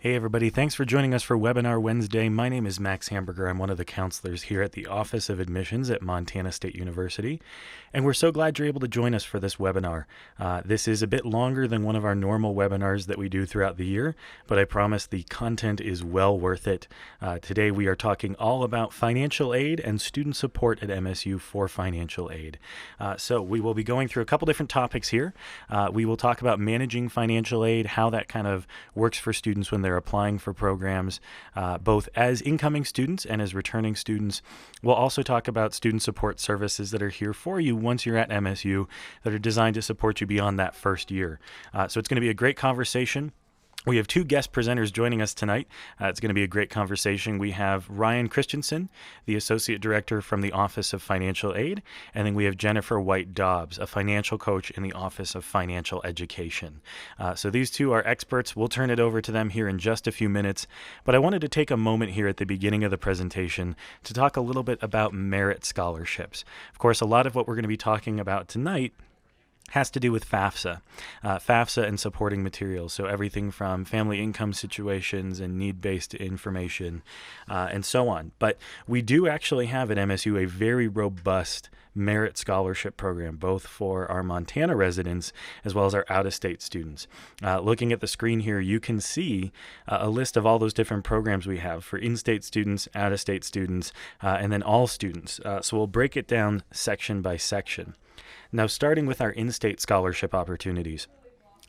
Hey everybody, thanks for joining us for Webinar Wednesday. My name is Max Hamburger. I'm one of the counselors here at the Office of Admissions at Montana State University, and we're so glad you're able to join us for this webinar. This is a bit longer than one of our normal webinars that we do throughout the year, but I promise the content is well worth it. Today we are talking all about financial aid and student support at MSU for financial aid. So we will be going through a couple different topics here. We will talk about managing financial aid, how that kind of works for students when they're applying for programs, both as incoming students and as returning students. We'll also talk about student support services that are here for you once you're at MSU that are designed to support you beyond that first year. So it's going to be a great conversation. We have two guest presenters joining us tonight. It's going to be a great conversation. We have Ryan Christensen, the Associate Director from the Office of Financial Aid, and then we have Jennifer White-Dobbs, a financial coach in the Office of Financial Education. So these two are experts. We'll turn it over to them here in just a few minutes, but I wanted to take a moment here at the beginning of the presentation to talk a little bit about merit scholarships. Of course, a lot of what we're going to be talking about tonight has to do with FAFSA and supporting materials. So everything from family income situations and need-based information and so on. But we do actually have at MSU a very robust merit scholarship program, both for our Montana residents as well as our out-of-state students. Looking at the screen here, you can see a list of all those different programs we have for in-state students, out-of-state students, and then all students. So we'll break it down section by section. Now, starting with our in-state scholarship opportunities,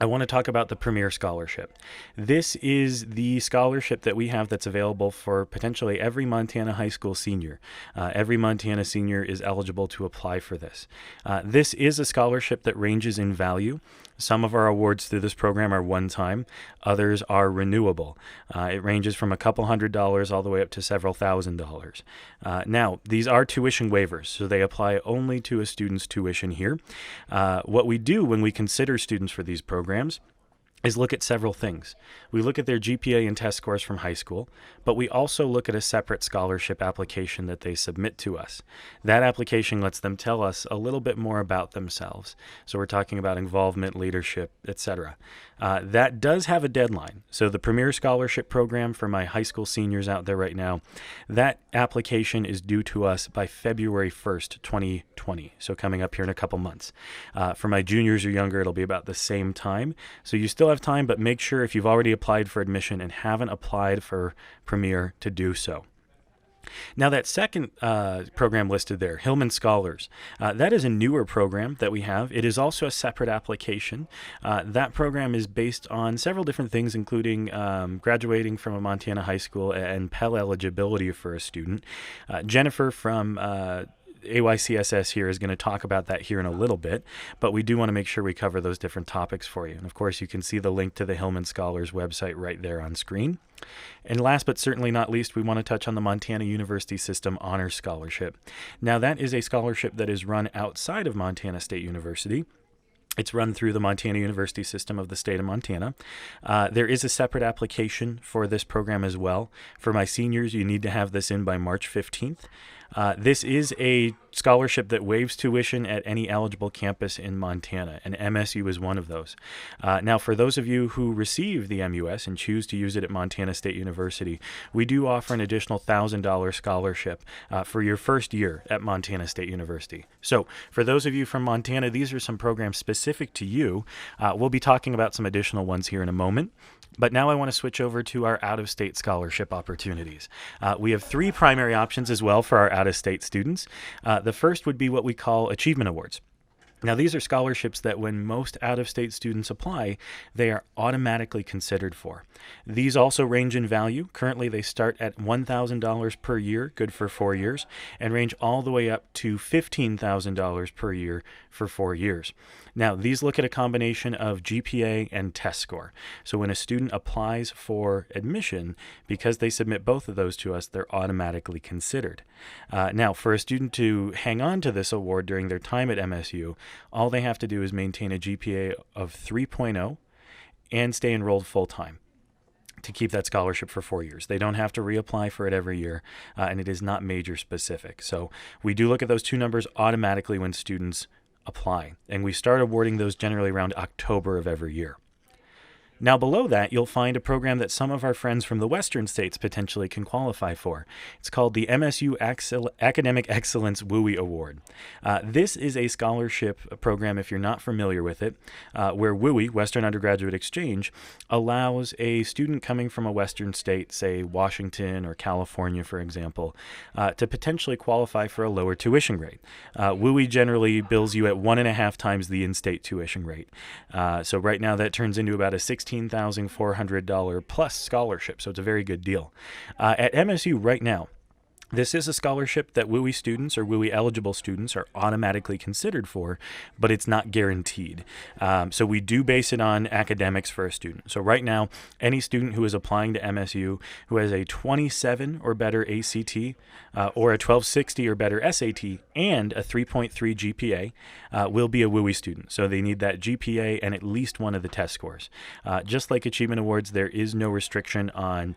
I want to talk about the Premier Scholarship. This is the scholarship that we have that's available for potentially every Montana high school senior. Every Montana senior is eligible to apply for this. This is a scholarship that ranges in value. Some of our awards through this program are one-time. Others are renewable. It ranges from a couple $100s all the way up to several $1,000s. Now, these are tuition waivers, so they apply only to a student's tuition here. What we do when we consider students for these programs is look at several things. We look at their GPA and test scores from high school, but we also look at a separate scholarship application that they submit to us. That application lets them tell us a little bit more about themselves. So we're talking about involvement, leadership, etc. That does have a deadline. So the Premier Scholarship Program for my high school seniors out there right now, that application is due to us by February 1st, 2020. So coming up here in a couple months. For my juniors or younger, it'll be about the same time. So you still have time, but make sure if you've already applied for admission and haven't applied for Premier to do so. Now that second program listed there, Hillman Scholars, that is a newer program that we have. It is also a separate application. That program is based on several different things, including graduating from a Montana high school and Pell eligibility for a student. Jennifer from AYCSS here is going to talk about that here in a little bit, but we do want to make sure we cover those different topics for you. And of course, you can see the link to the Hillman Scholars website right there on screen. And last but certainly not least, we want to touch on the Montana University System Honor Scholarship. Now, that is a scholarship that is run outside of Montana State University. It's run through the Montana University System of the state of Montana. There is a separate application for this program as well. For my seniors, you need to have this in by March 15th. This is a scholarship that waives tuition at any eligible campus in Montana, and MSU is one of those. Now, for those of you who receive the MUS and choose to use it at Montana State University, we do offer an additional $1,000 scholarship for your first year at Montana State University. So for those of you from Montana, these are some programs specific to you. We'll be talking about some additional ones here in a moment. But now I want to switch over to our out-of-state scholarship opportunities. We have three primary options as well for our out-of-state students. The first would be what we call Achievement Awards. Now, these are scholarships that when most out-of-state students apply, they are automatically considered for. These also range in value. Currently, they start at $1,000 per year, good for 4 years, and range all the way up to $15,000 per year for 4 years. Now, these look at a combination of GPA and test score. So when a student applies for admission, because they submit both of those to us, they're automatically considered. Now, for a student to hang on to this award during their time at MSU, all they have to do is maintain a GPA of 3.0 and stay enrolled full-time to keep that scholarship for 4 years. They don't have to reapply for it every year, and it is not major specific. So we do look at those two numbers automatically when students apply, and we start awarding those generally around October of every year. Now, below that, you'll find a program that some of our friends from the western states potentially can qualify for. It's called the MSU Academic Excellence WUI Award. This is a scholarship program, if you're not familiar with it, where WUI, Western Undergraduate Exchange, allows a student coming from a western state, say Washington or California, for example, to potentially qualify for a lower tuition rate. WUI generally bills you at 1.5 times the in-state tuition rate. So right now that turns into about a $16,400 plus scholarship, so it's a very good deal. At MSU right now, this is a scholarship that WUI students or WUI eligible students are automatically considered for, but it's not guaranteed. So we do base it on academics for a student. So right now, any student who is applying to MSU who has a 27 or better ACT or a 1260 or better SAT and a 3.3 GPA will be a WUI student. So they need that GPA and at least one of the test scores. Just like Achievement Awards, there is no restriction on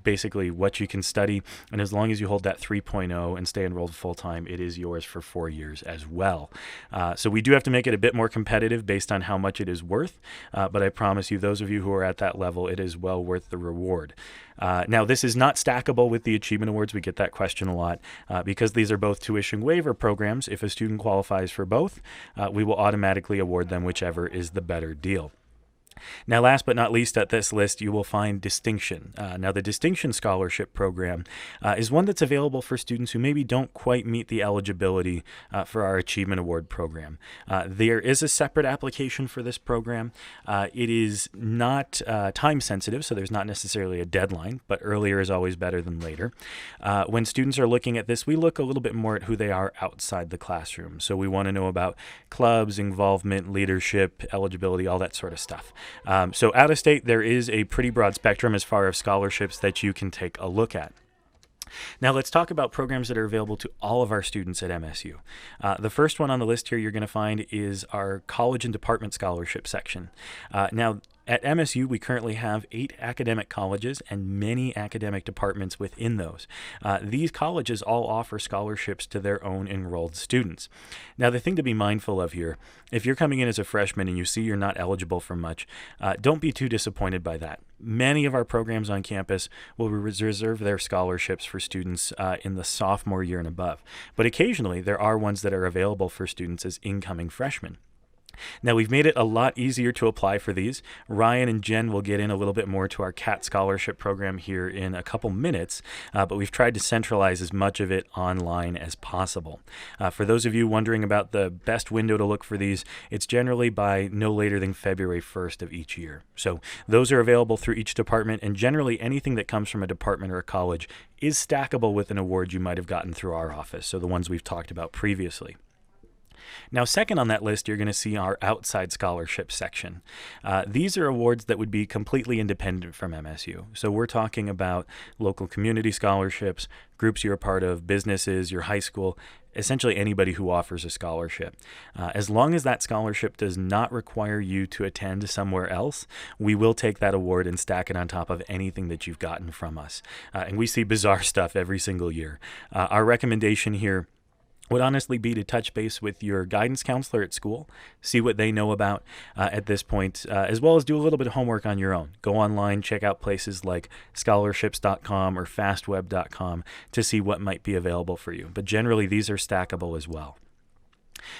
basically what you can study, and as long as you hold that 3.0 and stay enrolled full-time, it is yours for 4 years as well. So we do have to make it a bit more competitive based on how much it is worth, but I promise you, those of you who are at that level, it is well worth the reward. Now, this is not stackable with the Achievement Awards. We get that question a lot. Because these are both tuition waiver programs, if a student qualifies for both, we will automatically award them whichever is the better deal. Now, last but not least at this list, you will find Distinction. Now, the Distinction Scholarship Program is one that's available for students who maybe don't quite meet the eligibility for our Achievement Award program. There is a separate application for this program. It is not time sensitive, so there's not necessarily a deadline, but earlier is always better than later. When students are looking at this, we look a little bit more at who they are outside the classroom. So we want to know about clubs, involvement, leadership, eligibility, all that sort of stuff. So out of state, there is a pretty broad spectrum as far as scholarships that you can take a look at. Now let's talk about programs that are available to all of our students at MSU. The first one on the list here you're going to find is our College and Department Scholarship section. Now, at MSU, we currently have 8 academic colleges and many academic departments within those. These colleges all offer scholarships to their own enrolled students. Now, the thing to be mindful of here, if you're coming in as a freshman and you see you're not eligible for much, don't be too disappointed by that. Many of our programs on campus will reserve their scholarships for students in the sophomore year and above. But occasionally, there are ones that are available for students as incoming freshmen. Now, we've made it a lot easier to apply for these. Ryan and Jen will get in a little bit more to our CAT scholarship program here in a couple minutes, but we've tried to centralize as much of it online as possible. For those of you wondering about the best window to look for these, it's generally by no later than February 1st of each year. So those are available through each department, and generally anything that comes from a department or a college is stackable with an award you might have gotten through our office, so the ones we've talked about previously. Now, second on that list, you're going to see our outside scholarship section. These are awards that would be completely independent from MSU. So we're talking about local community scholarships, groups you're a part of, businesses, your high school, essentially anybody who offers a scholarship. As long as that scholarship does not require you to attend somewhere else, we will take that award and stack it on top of anything that you've gotten from us. And we see bizarre stuff every single year. Our recommendation here would honestly be to touch base with your guidance counselor at school, see what they know about at this point, as well as do a little bit of homework on your own. Go online, check out places like scholarships.com or fastweb.com to see what might be available for you. But generally, these are stackable as well.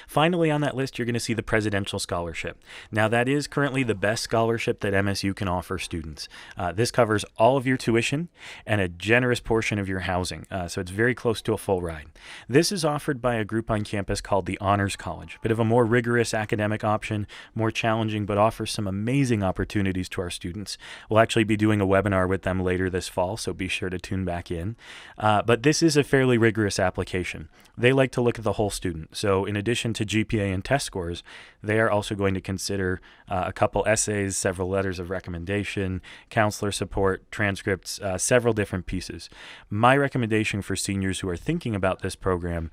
Finally, on that list, you're going to see the Presidential Scholarship. Now, that is currently the best scholarship that MSU can offer students. This covers all of your tuition and a generous portion of your housing, so it's very close to a full ride. This is offered by a group on campus called the Honors College, a bit of a more rigorous academic option, more challenging, but offers some amazing opportunities to our students. We'll actually be doing a webinar with them later this fall, so be sure to tune back in. But this is a fairly rigorous application. They like to look at the whole student, so in addition to GPA and test scores, they are also going to consider a couple essays, several letters of recommendation, counselor support, transcripts, several different pieces. My recommendation for seniors who are thinking about this program,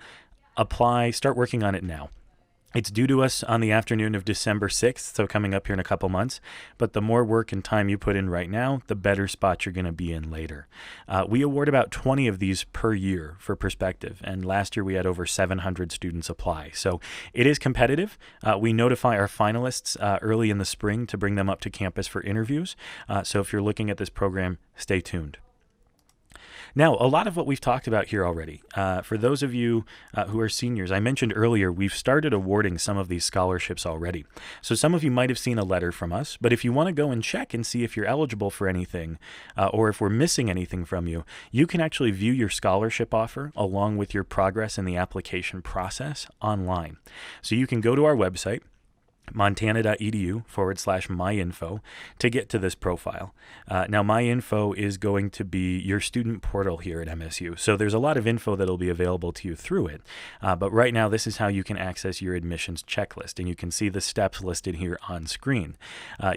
start working on it now. It's due to us on the afternoon of December 6th, so coming up here in a couple months. But the more work and time you put in right now, the better spot you're going to be in later. We award about 20 of these per year for perspective, and last year we had over 700 students apply. So it is competitive. We notify our finalists early in the spring to bring them up to campus for interviews. So if you're looking at this program, stay tuned. Now, a lot of what we've talked about here already, for those of you who are seniors, I mentioned earlier, we've started awarding some of these scholarships already. So some of you might have seen a letter from us, but if you want to go and check and see if you're eligible for anything, or if we're missing anything from you, you can actually view your scholarship offer along with your progress in the application process online. So you can go to our website, montana.edu/myinfo, to get to this profile. Now, MyInfo is going to be your student portal here at MSU. So there's a lot of info that will be available to you through it. But right now, this is how you can access your admissions checklist. And you can see the steps listed here on screen.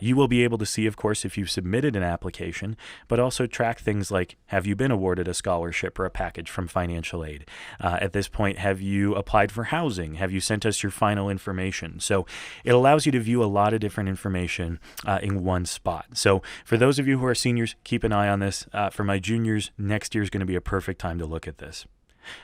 You will be able to see, of course, if you've submitted an application, but also track things like, have you been awarded a scholarship or a package from financial aid? At this point, have you applied for housing? Have you sent us your final information? So it allows you to view a lot of different information in one spot. So for those of you who are seniors, keep an eye on this. For my juniors, next year is going to be a perfect time to look at this.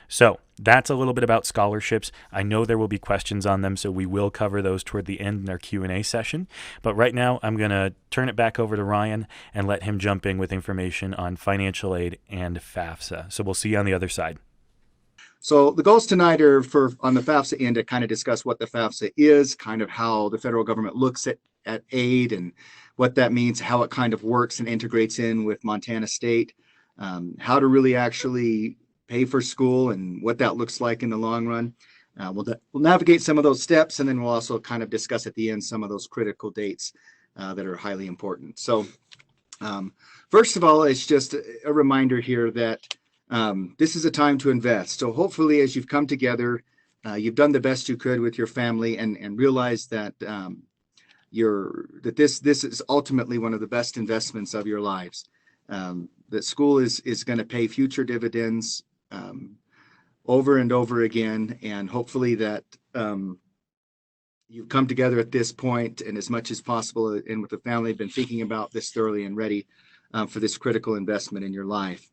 So that's a little bit about scholarships. I know there will be questions on them, so we will cover those toward the end in our Q&A session. But right now, I'm going to turn it back over to Ryan and let him jump in with information on financial aid and FAFSA. So we'll see you on the other side. So the goals tonight are on the FAFSA end to kind of discuss what the FAFSA is, kind of how the federal government looks at aid and what that means, how it kind of works and integrates in with Montana State, how to really actually pay for school and what that looks like in the long run. We'll navigate some of those steps, and then we'll also kind of discuss at the end some of those critical dates that are highly important. So first of all, it's just a reminder here that this is a time to invest. So hopefully, as you've come together, you've done the best you could with your family and realize that this is ultimately one of the best investments of your lives. That school is going to pay future dividends over and over again, and hopefully that you've come together at this point, and as much as possible, and with the family, been thinking about this thoroughly and ready for this critical investment in your life.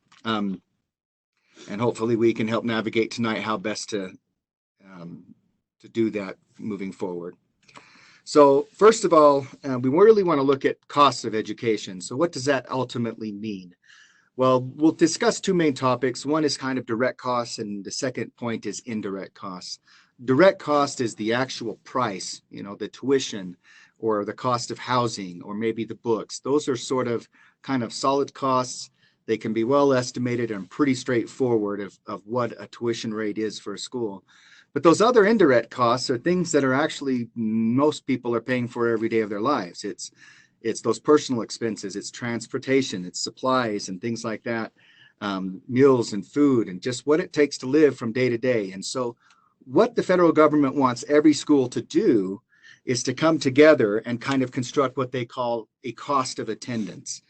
And hopefully we can help navigate tonight how best to do that moving forward. So first of all, we really want to look at costs of education. So what does that ultimately mean? Well, we'll discuss two main topics. One is kind of direct costs, and the second point is indirect costs. Direct cost is the actual price, the tuition or the cost of housing or maybe the books. Those are sort of kind of solid costs. They can be well estimated and pretty straightforward of what a tuition rate is for a school. But those other indirect costs are things that are actually most people are paying for every day of their lives. It's those personal expenses, it's transportation, it's supplies and things like that, meals and food, and just what it takes to live from day to day. And so what the federal government wants every school to do is to come together and kind of construct what they call a cost of attendance.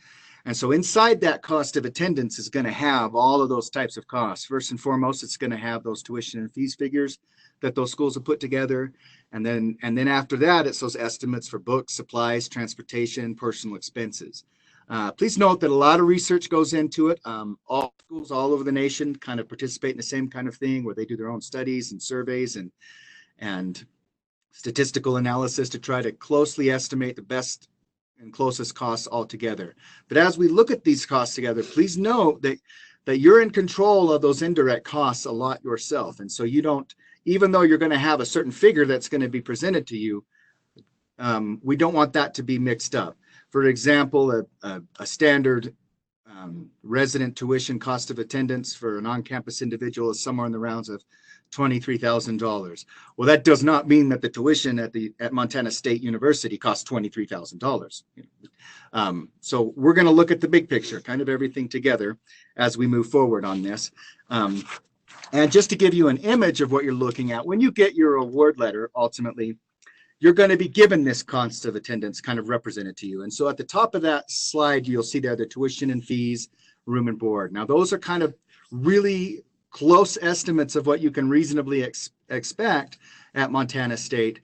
And so inside that cost of attendance is going to have all of those types of costs. First and foremost, it's going to have those tuition and fees figures that those schools have put together. And then after that, it's those estimates for books, supplies, transportation, personal expenses. Please note that a lot of research goes into it. All schools all over the nation kind of participate in the same kind of thing where they do their own studies and surveys and statistical analysis to try to closely estimate the best and closest costs altogether. But as we look at these costs together, please note that you're in control of those indirect costs a lot yourself. And so you don't, even though you're going to have a certain figure that's going to be presented to you, we don't want that to be mixed up. For example, a standard resident tuition cost of attendance for an on-campus individual is somewhere in the rounds of $23,000. Well, that does not mean that the tuition at Montana State University costs $23,000. So we're going to look at the big picture, kind of everything together as we move forward on this. And just to give you an image of what you're looking at, when you get your award letter, ultimately, you're going to be given this cost of attendance kind of represented to you. And so at the top of that slide, you'll see there the tuition and fees, room and board. Now, those are kind of really close estimates of what you can reasonably expect. at Montana State.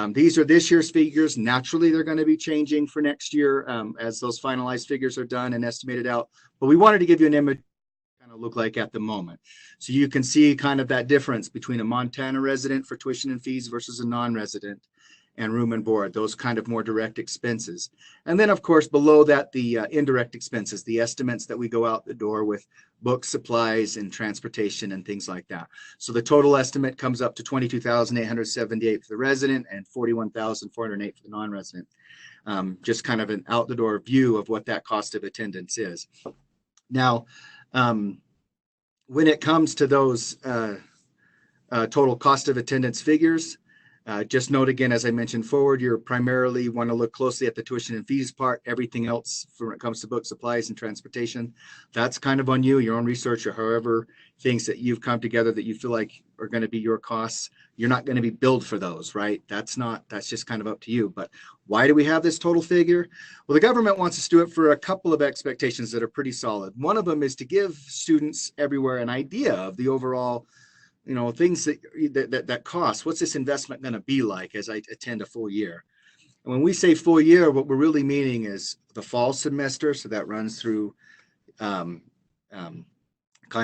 These are this year's figures. Naturally, they're going to be changing for next year as those finalized figures are done and estimated out. But we wanted to give you an image kind of look like at the moment. So you can see kind of that difference between a Montana resident for tuition and fees versus a non-resident, and room and board, those kind of more direct expenses. And then of course, below that, the indirect expenses, the estimates that we go out the door with books, supplies, and transportation and things like that. So the total estimate comes up to $22,878 for the resident and $41,408 for the non-resident. Just kind of an out the door view of what that cost of attendance is. Now, when it comes to those total cost of attendance figures, just note again, as I mentioned forward, you primarily want to look closely at the tuition and fees part. Everything else when it comes to books, supplies, and transportation, that's kind of on you, your own research, or however things that you've come together that you feel like are going to be your costs. You're not going to be billed for those, right? That's just kind of up to you. But why do we have this total figure? Well, the government wants us to do it for a couple of expectations that are pretty solid. One of them is to give students everywhere an idea of the overall things that cost. What's this investment going to be like as I attend a full year? And when we say full year, what we're really meaning is the fall semester. So that runs through kind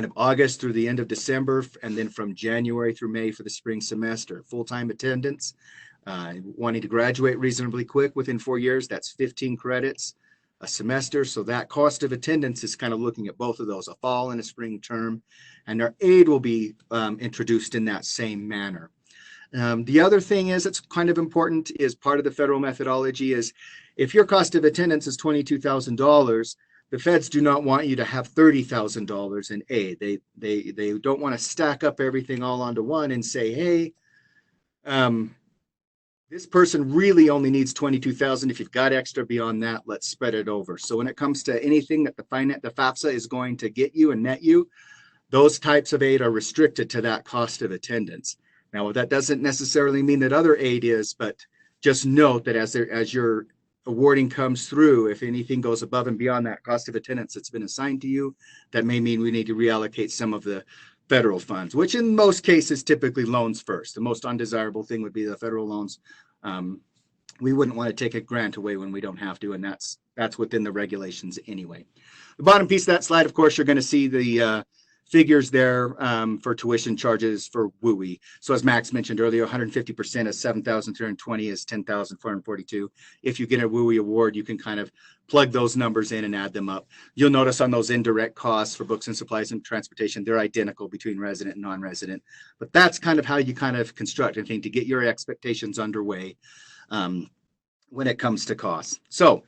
of August through the end of December, and then from January through May for the spring semester. Full-time attendance, wanting to graduate reasonably quick within 4 years, that's 15 credits a semester. So that cost of attendance is kind of looking at both of those, a fall and a spring term, and our aid will be introduced in that same manner. The other thing is it's kind of important is part of the federal methodology is if your cost of attendance is $22,000, the feds do not want you to have $30,000 in aid. They don't want to stack up everything all onto one and say, hey, this person really only needs $22,000. If you've got extra beyond that, let's spread it over. So when it comes to anything that the FAFSA is going to get you and net you, those types of aid are restricted to that cost of attendance. Now, that doesn't necessarily mean that other aid is, but just note that as your awarding comes through, if anything goes above and beyond that cost of attendance that's been assigned to you, that may mean we need to reallocate some of the federal funds, which in most cases typically loans first. The most undesirable thing would be the federal loans. We wouldn't want to take a grant away when we don't have to, and that's within the regulations anyway. The bottom piece of that slide, of course, you're going to see the figures there for tuition charges for WUI. So as Max mentioned earlier, 150% of 7,320 is 10,442. If you get a WUI award, you can kind of plug those numbers in and add them up. You'll notice on those indirect costs for books and supplies and transportation, they're identical between resident and non-resident. But that's kind of how you kind of construct anything to get your expectations underway when it comes to costs. So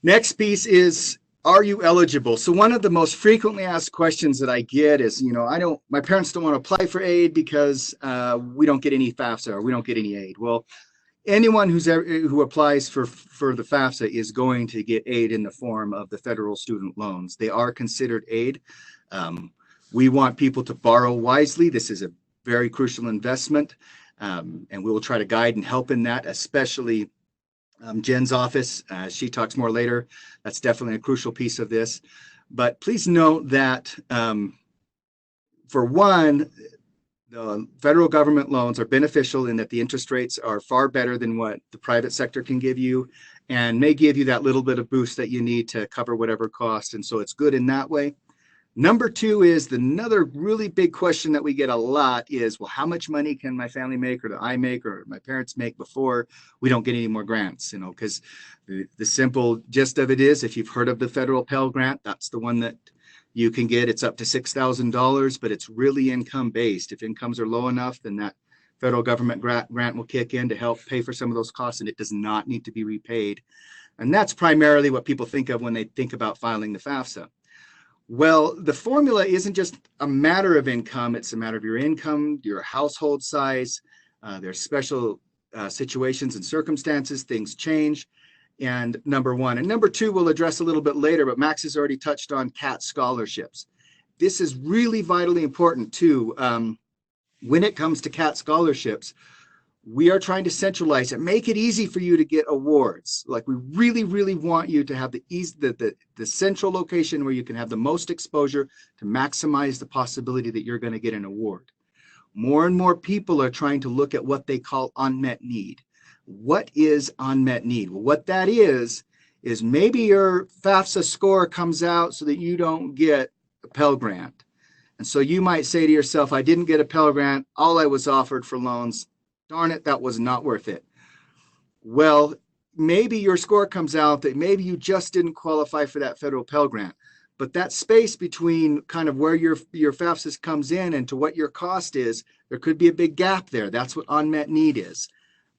next piece is, are you eligible? So one of the most frequently asked questions that I get is, my parents don't want to apply for aid because we don't get any FAFSA or we don't get any aid. Well, anyone who applies for the FAFSA is going to get aid in the form of the federal student loans. They are considered aid. We want people to borrow wisely. This is a very crucial investment, and we will try to guide and help in that, especially Jen's office. She talks more later. That's definitely a crucial piece of this. But please note that for one, the federal government loans are beneficial in that the interest rates are far better than what the private sector can give you and may give you that little bit of boost that you need to cover whatever cost. And so it's good in that way. Number two is another really big question that we get a lot is, well, how much money can my family make or do I make or my parents make before we don't get any more grants? Because the simple gist of it is, if you've heard of the federal Pell Grant, that's the one that you can get. It's up to $6,000, but it's really income based. If incomes are low enough, then that federal government grant will kick in to help pay for some of those costs, and it does not need to be repaid. And that's primarily what people think of when they think about filing the FAFSA. Well, the formula isn't just a matter of income. It's a matter of your income, your household size. There's special situations and circumstances. Things change. And number one. And number two, we'll address a little bit later, but Max has already touched on CAT scholarships. This is really vitally important too. When it comes to CAT scholarships, we are trying to centralize it, make it easy for you to get awards. Like we really, really want you to have the central location where you can have the most exposure to maximize the possibility that you're going to get an award. more and more people are trying to look at what they call unmet need. What is unmet need? Well, what that is maybe your FAFSA score comes out so that you don't get a Pell Grant. And so you might say to yourself, I didn't get a Pell Grant. All I was offered for loans, darn it, that was not worth it. Well, maybe your score comes out that maybe you just didn't qualify for that federal Pell Grant. But that space between kind of where your FAFSA comes in and to what your cost is, there could be a big gap there. That's what unmet need is.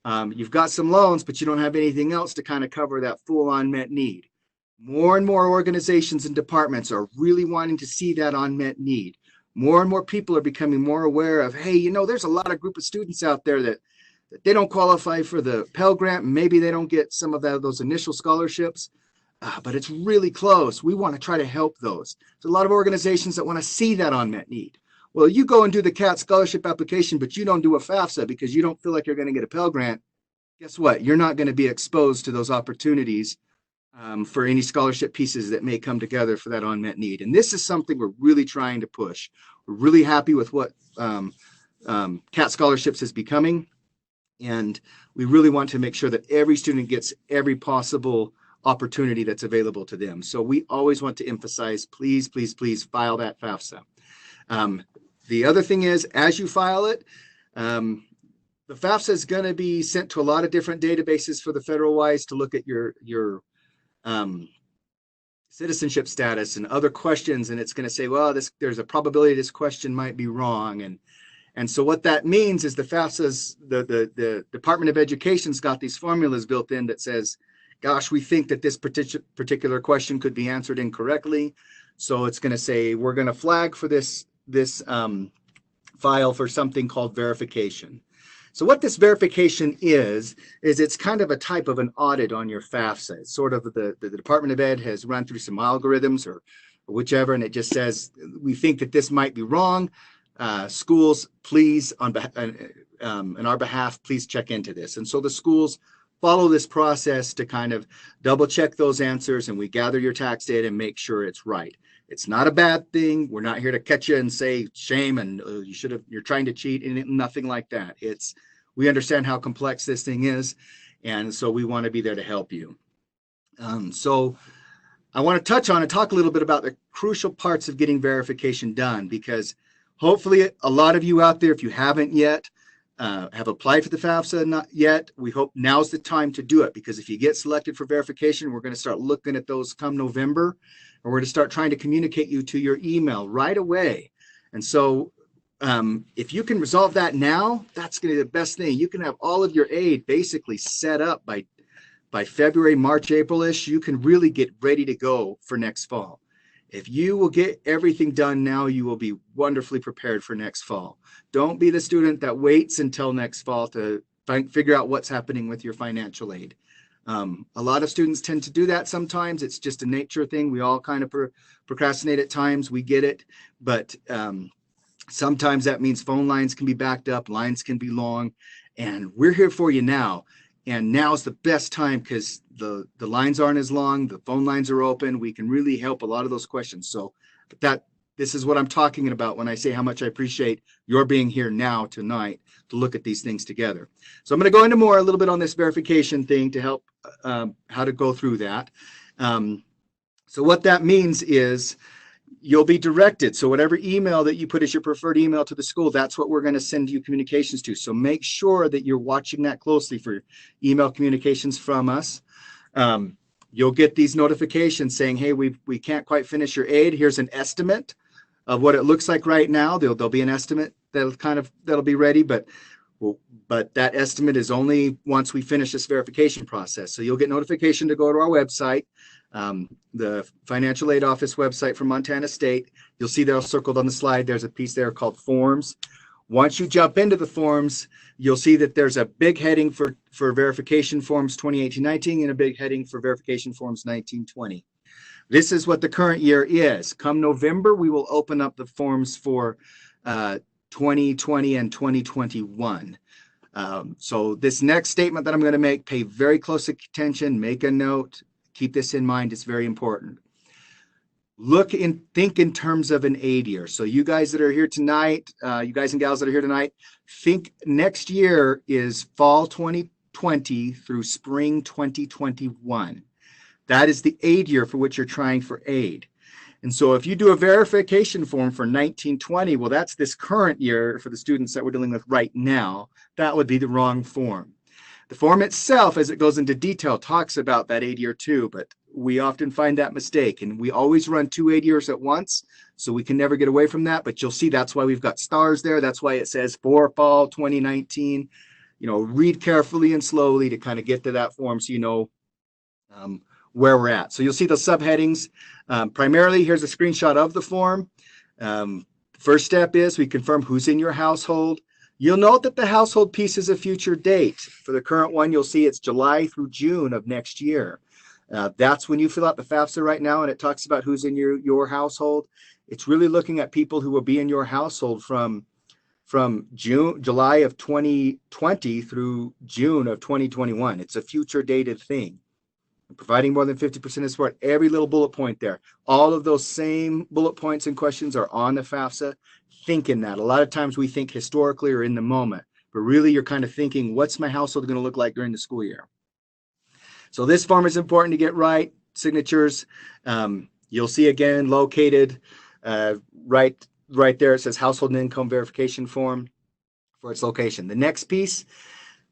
You've got some loans, but you don't have anything else to kind of cover that full unmet need. More and more organizations and departments are really wanting to see that unmet need. More and more people are becoming more aware of, hey, there's a lot of group of students out there that they don't qualify for the Pell Grant. Maybe they don't get some of those initial scholarships. But it's really close. We want to try to help those. There's a lot of organizations that want to see that unmet need. Well, you go and do the CAT scholarship application, but you don't do a FAFSA because you don't feel like you're going to get a Pell Grant. Guess what? You're not going to be exposed to those opportunities for any scholarship pieces that may come together for that unmet need. And this is something we're really trying to push. We're really happy with what CAT scholarships is becoming. And we really want to make sure that every student gets every possible opportunity that's available to them. So we always want to emphasize, please, please, please file that FAFSA. The other thing is, as you file it, the FAFSA is going to be sent to a lot of different databases for the federal wise to look at your citizenship status and other questions. And it's going to say, well, there's a probability this question might be wrong. And so what that means is the FAFSA's, the Department of Education's got these formulas built in that says, gosh, we think that this particular question could be answered incorrectly. So it's going to say, we're going to flag for this file for something called verification. So what this verification is it's kind of a type of an audit on your FAFSA. It's sort of the Department of Ed has run through some algorithms or whichever, and it just says, we think that this might be wrong. Schools, please, on our behalf, please check into this. And so the schools follow this process to kind of double check those answers, and we gather your tax data and make sure it's right. It's not a bad thing. We're not here to catch you and say shame and you're trying to cheat, and nothing like that. We understand how complex this thing is, and so we want to be there to help you. So I want to touch on and talk a little bit about the crucial parts of getting verification done, because hopefully a lot of you out there, if you haven't yet, have applied for the FAFSA, not yet, we hope now's the time to do it, because if you get selected for verification, we're going to start looking at those come November, and we're going to start trying to communicate you to your email right away. And so if you can resolve that now, that's going to be the best thing. You can have all of your aid basically set up by February, March, April-ish. You can really get ready to go for next fall. If you will get everything done now, you will be wonderfully prepared for next fall. Don't be the student that waits until next fall to figure out what's happening with your financial aid. A lot of students tend to do that sometimes. It's just a nature thing. We all kind of procrastinate at times. We get it. But sometimes that means phone lines can be backed up, lines can be long, and we're here for you now. And now's the best time because the lines aren't as long, the phone lines are open. We can really help a lot of those questions. So this is what I'm talking about when I say how much I appreciate your being here now tonight to look at these things together. So I'm going to go into more a little bit on this verification thing to help how to go through that. So what that means is you'll be directed. So whatever email that you put as your preferred email to the school, that's what we're going to send you communications to. So make sure that you're watching that closely for email communications from us. You'll get these notifications saying, hey, we can't quite finish your aid. Here's an estimate of what it looks like right now. There'll be an estimate that'll be ready, but that estimate is only once we finish this verification process. So you'll get notification to go to our website, the financial aid office website from Montana State. You'll see they're circled on the slide. There's a piece there called forms. Once you jump into the forms, you'll see that there's a big heading for verification forms 2018-19 and a big heading for verification forms 19-20. This is what the current year is. Come November, we will open up the forms for 2020 and 2021. So this next statement that I'm going to make, pay very close attention, make a note, keep this in mind. It's very important. think in terms of an aid year. So you guys that are here tonight, you guys and gals that are here tonight, think next year is fall 2020 through spring 2021. That is the aid year for which you're trying for aid. And so if you do a verification form for 1920, well, that's this current year for the students that we're dealing with right now. That would be the wrong form. The form itself, as it goes into detail, talks about that aid year too, but we often find that mistake, and we always run 2 aid years at once, so we can never get away from that. But you'll see that's why we've got stars there. That's why it says for fall 2019. Read carefully and slowly to kind of get to that form so you know where we're at. So you'll see the subheadings. Primarily, here's a screenshot of the form. First step is we confirm who's in your household. You'll note that the household piece is a future date. For the current one, you'll see it's July through June of next year. That's when you fill out the FAFSA right now, and it talks about who's in your household. It's really looking at people who will be in your household from July of 2020 through June of 2021. It's a future dated thing. Providing more than 50% of support, every little bullet point there. All of those same bullet points and questions are on the FAFSA. Think in that. A lot of times we think historically or in the moment, but really you're kind of thinking, what's my household going to look like during the school year? So this form is important to get right. Signatures, you'll see again located right there. It says household and income verification form for its location. The next piece,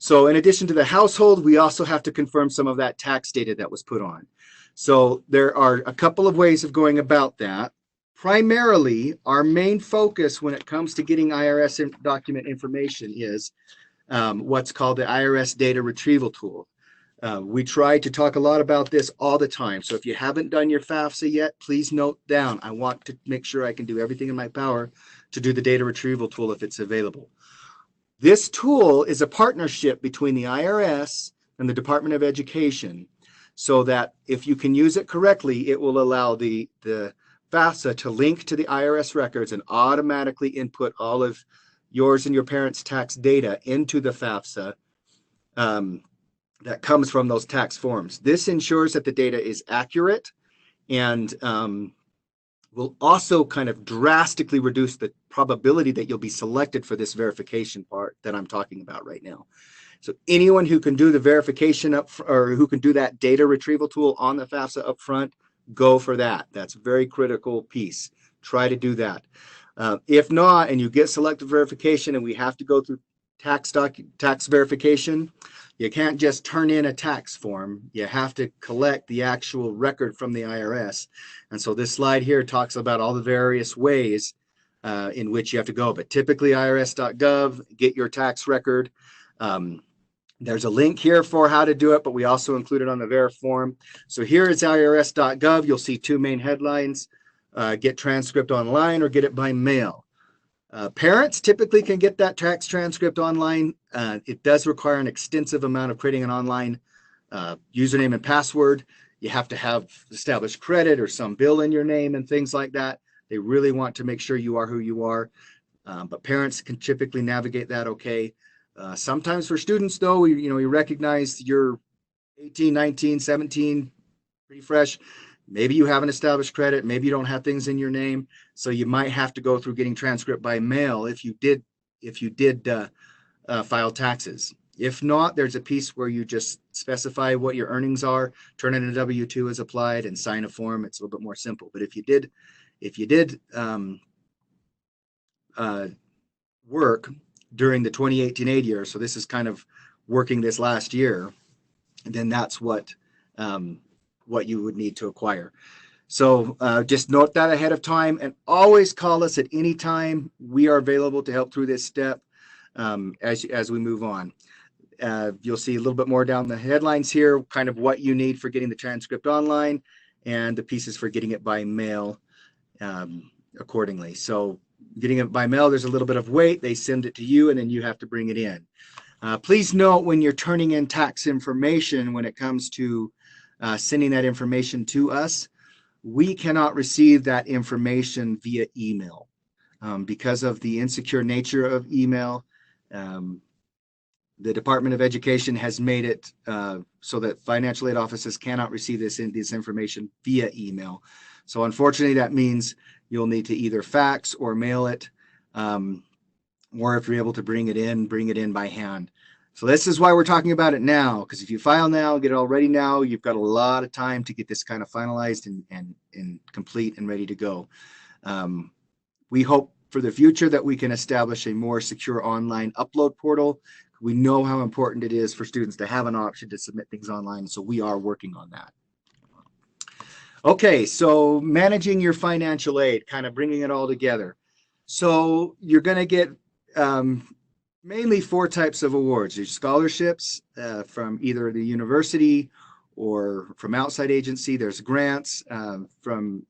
so in addition to the household, we also have to confirm some of that tax data that was put on. So there are a couple of ways of going about that. Primarily, our main focus when it comes to getting IRS document information is what's called the IRS data retrieval tool. We try to talk a lot about this all the time. So if you haven't done your FAFSA yet, please note down. I want to make sure I can do everything in my power to do the data retrieval tool if it's available. This tool is a partnership between the IRS and the Department of Education, so that if you can use it correctly, it will allow the FAFSA to link to the IRS records and automatically input all of yours and your parents' tax data into the FAFSA that comes from those tax forms. This ensures that the data is accurate and will also kind of drastically reduce the probability that you'll be selected for this verification part that I'm talking about right now. So anyone who can do the verification or who can do that data retrieval tool on the FAFSA up front, go for that. That's a very critical piece. Try to do that. If not, and you get selective verification and we have to go through tax verification, you can't just turn in a tax form. You have to collect the actual record from the IRS. And so this slide here talks about all the various ways in which you have to go. But typically irs.gov, get your tax record. There's a link here for how to do it, but we also include it on the VERIF form. So here is irs.gov. You'll see two main headlines, get transcript online or get it by mail. Parents typically can get that tax transcript online. It does require an extensive amount of creating an online username and password. You have to have established credit or some bill in your name and things like that. They really want to make sure you are who you are. But parents can typically navigate that okay. Sometimes for students, though, we recognize you're 18, 19, 17, pretty fresh. Maybe you haven't established credit. Maybe you don't have things in your name. So you might have to go through getting transcript by mail if you did file taxes. If not, there's a piece where you just specify what your earnings are, turn in a W-2 as applied, and sign a form. It's a little bit more simple. But if you did work during the 2018 aid year, so this is kind of working this last year, then that's what you would need to acquire. So just note that ahead of time, and always call us at any time. We are available to help through this step as we move on. You'll see a little bit more down the headlines here, kind of what you need for getting the transcript online and the pieces for getting it by mail accordingly. So getting it by mail, there's a little bit of wait. They send it to you, and then you have to bring it in. Please note when you're turning in tax information, when it comes to sending that information to us, we cannot receive that information via email because of the insecure nature of email. The Department of Education has made it so that financial aid offices cannot receive this information via email. So unfortunately, that means you'll need to either fax or mail it, or if you're able to bring it in by hand. So this is why we're talking about it now, because if you file now, get it all ready now, you've got a lot of time to get this kind of finalized and complete and ready to go. We hope for the future that we can establish a more secure online upload portal. We know how important it is for students to have an option to submit things online, so we are working on that. Okay, so managing your financial aid, kind of bringing it all together. So you're going to get mainly 4 types of awards. There's scholarships from either the university or from outside agency. There's grants from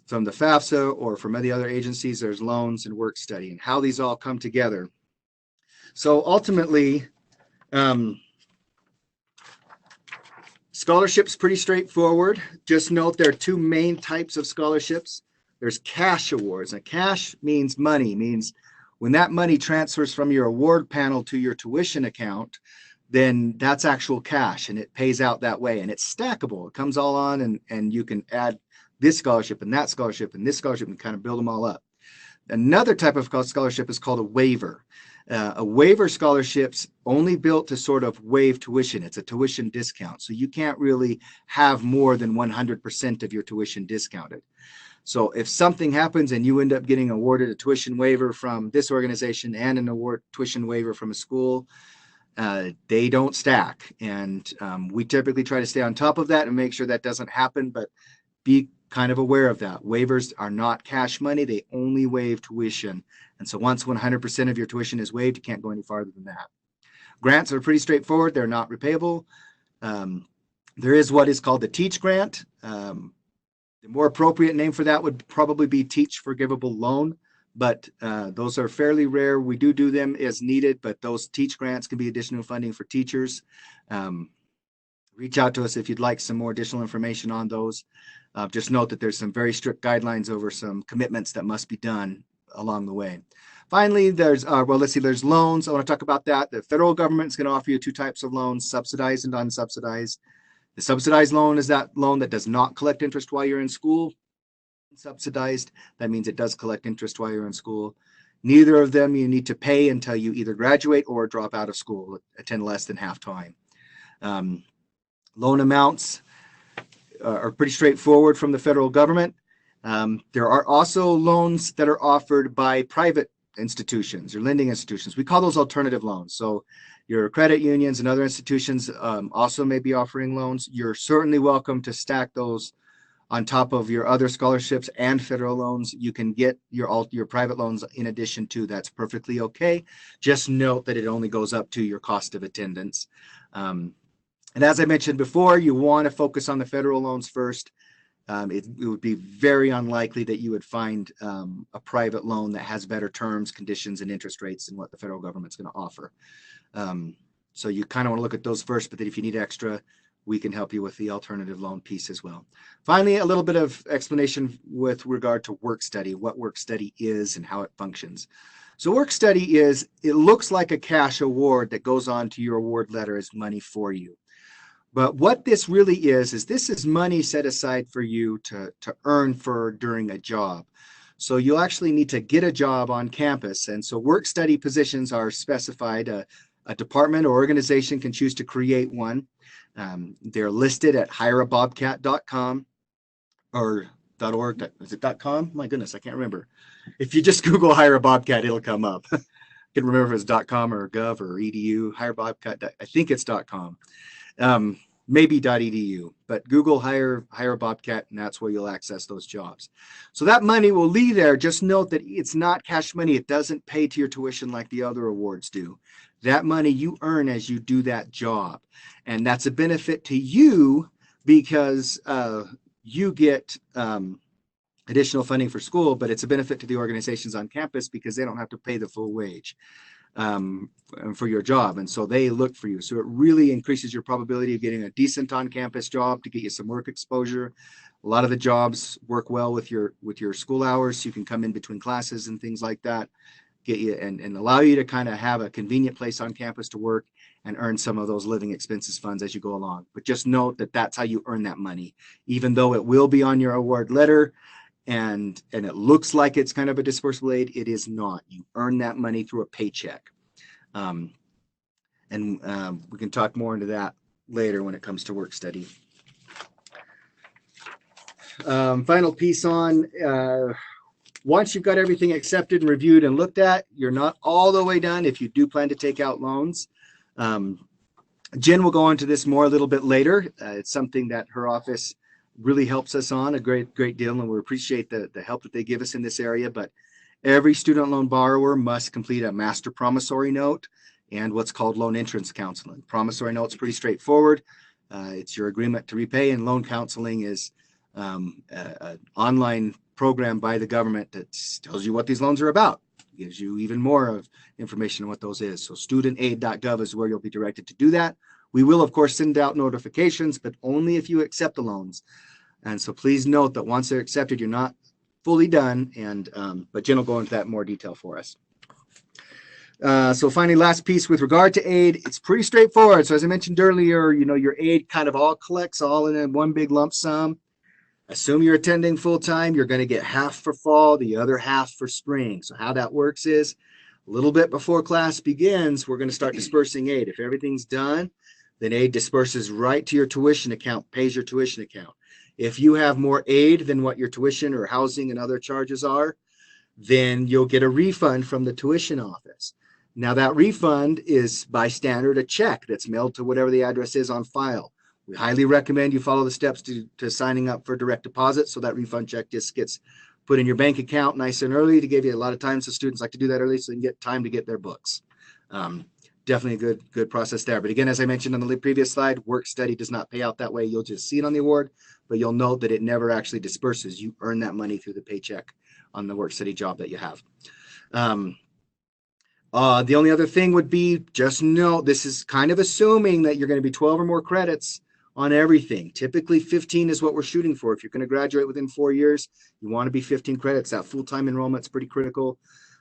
the FAFSA or from the other agencies. There's loans and work study, and how these all come together. So ultimately, scholarships pretty straightforward. Just note there are 2 main types of scholarships. There's cash awards. And cash means money, means when that money transfers from your award panel to your tuition account, then that's actual cash and it pays out that way. And it's stackable. It comes all on and you can add this scholarship and that scholarship and this scholarship and kind of build them all up. Another type of scholarship is called a waiver. A waiver scholarship's only built to sort of waive tuition. It's a tuition discount. So you can't really have more than 100% of your tuition discounted. So if something happens and you end up getting awarded a tuition waiver from this organization and an tuition waiver from a school, they don't stack. And we typically try to stay on top of that and make sure that doesn't happen, but be kind of aware of that. Waivers are not cash money. They only waive tuition. And so once 100% of your tuition is waived, you can't go any farther than that. Grants are pretty straightforward. They're not repayable. There is what is called the TEACH grant. The more appropriate name for that would probably be Teach Forgivable Loan, but those are fairly rare. We do them as needed, but those TEACH grants can be additional funding for teachers. Reach out to us if you'd like some more additional information on those. Just note that there's some very strict guidelines over some commitments that must be done along the way. Finally, there's there's loans. I want to talk about that. The federal government is going to offer you 2 types of loans, subsidized and unsubsidized. The subsidized loan is that loan that does not collect interest while you're in school. Subsidized, that means it does collect interest while you're in school. Neither of them you need to pay until you either graduate or drop out of school, attend less than half time. Loan amounts are pretty straightforward from the federal government. There are also loans that are offered by private institutions or lending institutions. We call those alternative loans. So your credit unions and other institutions also may be offering loans. You're certainly welcome to stack those on top of your other scholarships and federal loans. You can get your private loans in addition to. That's perfectly okay. Just note that it only goes up to your cost of attendance. And as I mentioned before, you want to focus on the federal loans first. It would be very unlikely that you would find a private loan that has better terms, conditions, and interest rates than what the federal government's going to offer. So you kind of want to look at those first, but then if you need extra, we can help you with the alternative loan piece as well. Finally, a little bit of explanation with regard to work study, what work study is and how it functions. So work study it looks like a cash award that goes on to your award letter as money for you. But what this really is this is money set aside for you to earn for during a job. So you'll actually need to get a job on campus. And so work study positions are specified. A department or organization can choose to create one. They're listed at hireabobcat.com or .org. Is it .com? My goodness, I can't remember. If you just Google Hire a Bobcat, it'll come up. I can remember if it's .com or .gov or .edu. Hire Bobcat. I think it's .com. Maybe .edu, but Google hire a Bobcat, and that's where you'll access those jobs. So that money will leave there. Just note that it's not cash money. It doesn't pay to your tuition like the other awards do. That money you earn as you do that job. And that's a benefit to you because you get additional funding for school, but it's a benefit to the organizations on campus because they don't have to pay the full wage for your job, and so they look for you. So it really increases your probability of getting a decent on-campus job to get you some work exposure. A lot of the jobs work well with your school hours, so you can come in between classes and things like that, get you and allow you to kind of have a convenient place on campus to work and earn some of those living expenses funds as you go along. But just note that that's how you earn that money, even though it will be on your award letter and it looks like it's kind of a dispersable aid. It is not. You earn that money through a paycheck. We can talk more into that later when it comes to work study. Final piece on once you've got everything accepted and reviewed and looked at, you're not all the way done if you do plan to take out loans. Jen will go into this more a little bit later. It's something that her office really helps us on a great deal, and we appreciate the help that they give us in this area. But every student loan borrower must complete a master promissory note and what's called loan entrance counseling. Promissory note's pretty straightforward. It's your agreement to repay, and loan counseling is an online program by the government that tells you what these loans are about. It gives you even more of information on what those is. So studentaid.gov is where you'll be directed to do that. We will, of course, send out notifications, but only if you accept the loans. And so please note that once they're accepted, you're not fully done. But Jen will go into that in more detail for us. So finally, last piece with regard to aid, it's pretty straightforward. So as I mentioned earlier, your aid kind of all collects all in one big lump sum. Assume you're attending full time, you're going to get half for fall, the other half for spring. So how that works is a little bit before class begins, we're going to start dispersing aid. If everything's done, then aid disperses right to your tuition account, pays your tuition account. If you have more aid than what your tuition or housing and other charges are, then you'll get a refund from the tuition office. Now that refund is by standard a check that's mailed to whatever the address is on file. We highly recommend you follow the steps to signing up for direct deposit, so that refund check just gets put in your bank account nice and early to give you a lot of time. So students like to do that early so they can get time to get their books. Definitely a good process there. But again, as I mentioned on the previous slide, work study does not pay out that way. You'll just see it on the award, but you'll note that it never actually disperses. You earn that money through the paycheck on the work study job that you have. The only other thing would be, just note, this is kind of assuming that you're going to be 12 or more credits on everything. Typically 15 is what we're shooting for. If you're going to graduate within 4 years, you want to be 15 credits. That full-time enrollment is pretty critical.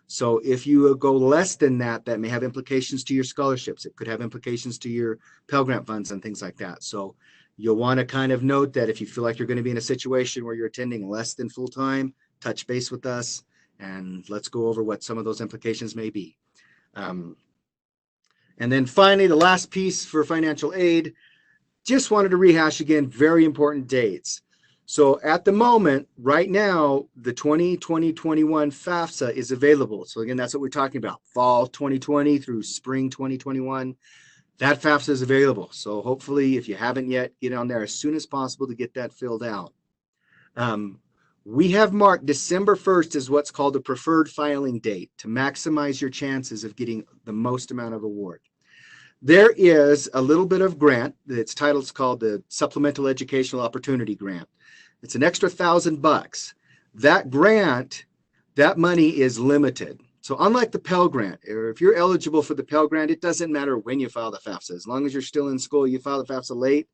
So if you go less than that, that may have implications to your scholarships. It could have implications to your Pell Grant funds and things like that. So you'll want to kind of note that if you feel like you're going to be in a situation where you're attending less than full-time, touch base with us and let's go over what some of those implications may be. And then finally, the last piece for financial aid, just wanted to rehash again, very important dates. So at the moment, right now, the 2020-21 FAFSA is available. So again, that's what we're talking about, fall 2020 through spring 2021. That FAFSA is available. So hopefully, if you haven't yet, get on there as soon as possible to get that filled out. We have marked December 1st as what's called a preferred filing date to maximize your chances of getting the most amount of award. There is a little bit of grant. Its title is called the Supplemental Educational Opportunity Grant. It's an extra $1,000. That grant, that money is limited. So unlike the Pell Grant, or if you're eligible for the Pell Grant, it doesn't matter when you file the FAFSA. As long as you're still in school, you file the FAFSA late.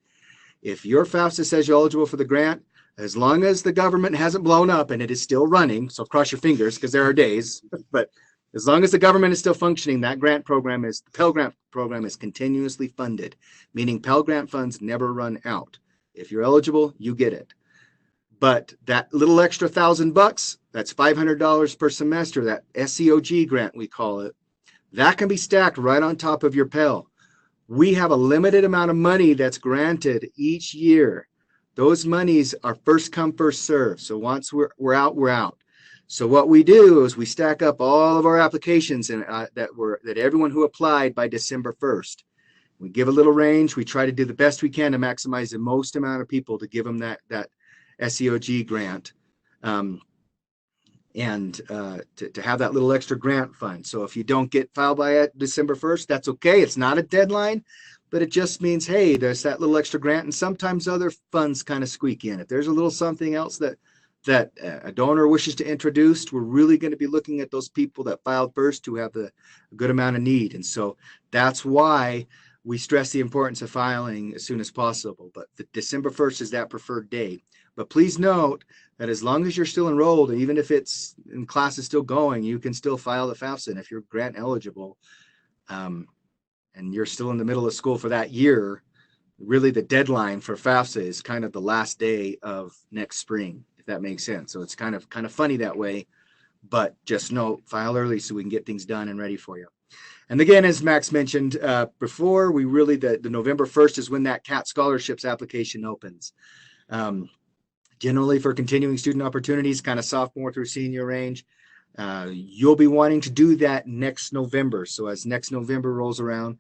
If your FAFSA says you're eligible for the grant, as long as the government hasn't blown up and it is still running, so cross your fingers because there are days, but as long as the government is still functioning, that grant program is, the Pell Grant program is continuously funded, meaning Pell Grant funds never run out. If you're eligible, you get it. But that little extra $1,000, that's $500 per semester, that SEOG grant we call it, that can be stacked right on top of your Pell. We have a limited amount of money that's granted each year. Those monies are first come, first serve. So once we're out, we're out. So what we do is we stack up all of our applications and that everyone who applied by December 1st. We give a little range. We try to do the best we can to maximize the most amount of people to give them that SEOG grant, and to have that little extra grant fund. So if you don't get filed by December 1st, that's okay. It's not a deadline, but it just means, hey, there's that little extra grant, and sometimes other funds kind of squeak in. If there's a little something else that a donor wishes to introduce, we're really going to be looking at those people that filed first who have a good amount of need. And so that's why we stress the importance of filing as soon as possible. But the December 1st is that preferred date. But please note that as long as you're still enrolled, even if it's in class is still going, you can still file the FAFSA. And if you're grant eligible, and you're still in the middle of school for that year, really the deadline for FAFSA is kind of the last day of next spring, if that makes sense. So it's kind of funny that way, but just know, file early so we can get things done and ready for you. And again, as Max mentioned before, we really, the November 1st is when that CAT scholarships application opens. Generally for continuing student opportunities, kind of sophomore through senior range, you'll be wanting to do that next November. So as next November rolls around,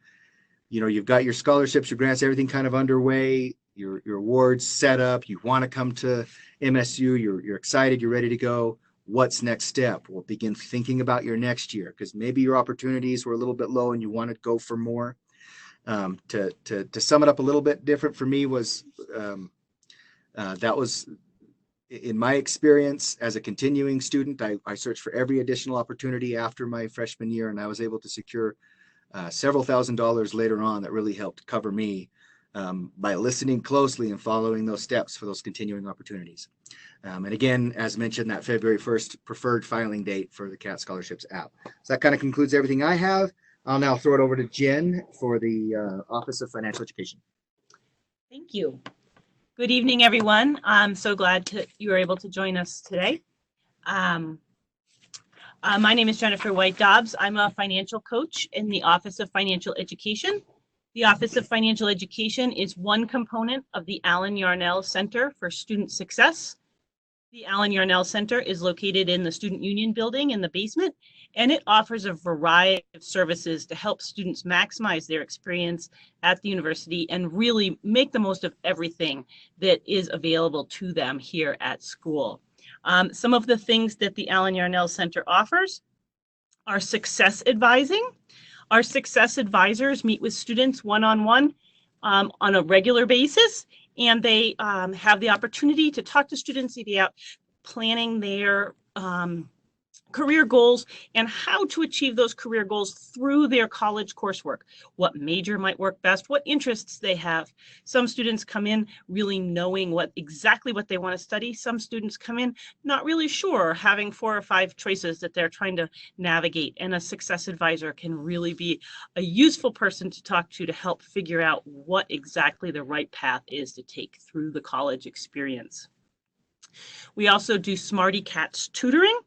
you know, you've got your scholarships, your grants, everything kind of underway, your awards set up, you want to come to MSU, you're excited, you're ready to go. What's next step? We'll begin thinking about your next year, because maybe your opportunities were a little bit low and you want to go for more. To sum it up a little bit different for me was that was in my experience as a continuing student. I searched for every additional opportunity after my freshman year, and I was able to secure several $1,000s later on that really helped cover me by listening closely and following those steps for those continuing opportunities. And again, as mentioned, that February 1st preferred filing date for the CAT Scholarships app. So that kind of concludes everything I have. I'll now throw it over to Jen for the Office of Financial Education. Thank you. Good evening, everyone. I'm so glad you were able to join us today. My name is Jennifer White-Dobbs. I'm a financial coach in the Office of Financial Education. The Office of Financial Education is one component of the Allen Yarnell Center for Student Success. The Allen Yarnell Center is located in the Student Union building in the basement, and it offers a variety of services to help students maximize their experience at the university and really make the most of everything that is available to them here at school. Some of the things that the Allen Yarnell Center offers are success advising. Our success advisors meet with students one-on-one on a regular basis, and they have the opportunity to talk to students about planning their career goals and how to achieve those career goals through their college coursework. What major might work best, what interests they have. Some students come in really knowing exactly what they want to study. Some students come in not really sure, having 4 or 5 choices that they're trying to navigate. And a success advisor can really be a useful person to talk to help figure out what exactly the right path is to take through the college experience. We also do Smarty Cats tutoring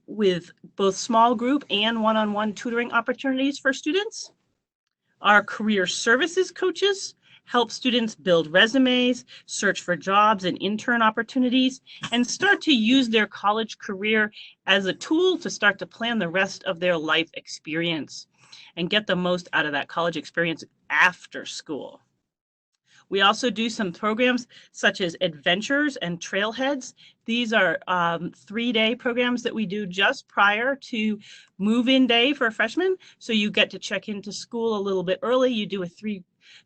with both small group and one-on-one tutoring opportunities for students. Our career services coaches help students build resumes, search for jobs and intern opportunities, and start to use their college career as a tool to start to plan the rest of their life experience and get the most out of that college experience after school. We also do some programs such as Adventures and Trailheads. These are 3-day programs that we do just prior to move-in day for freshmen. So you get to check into school a little bit early. You do a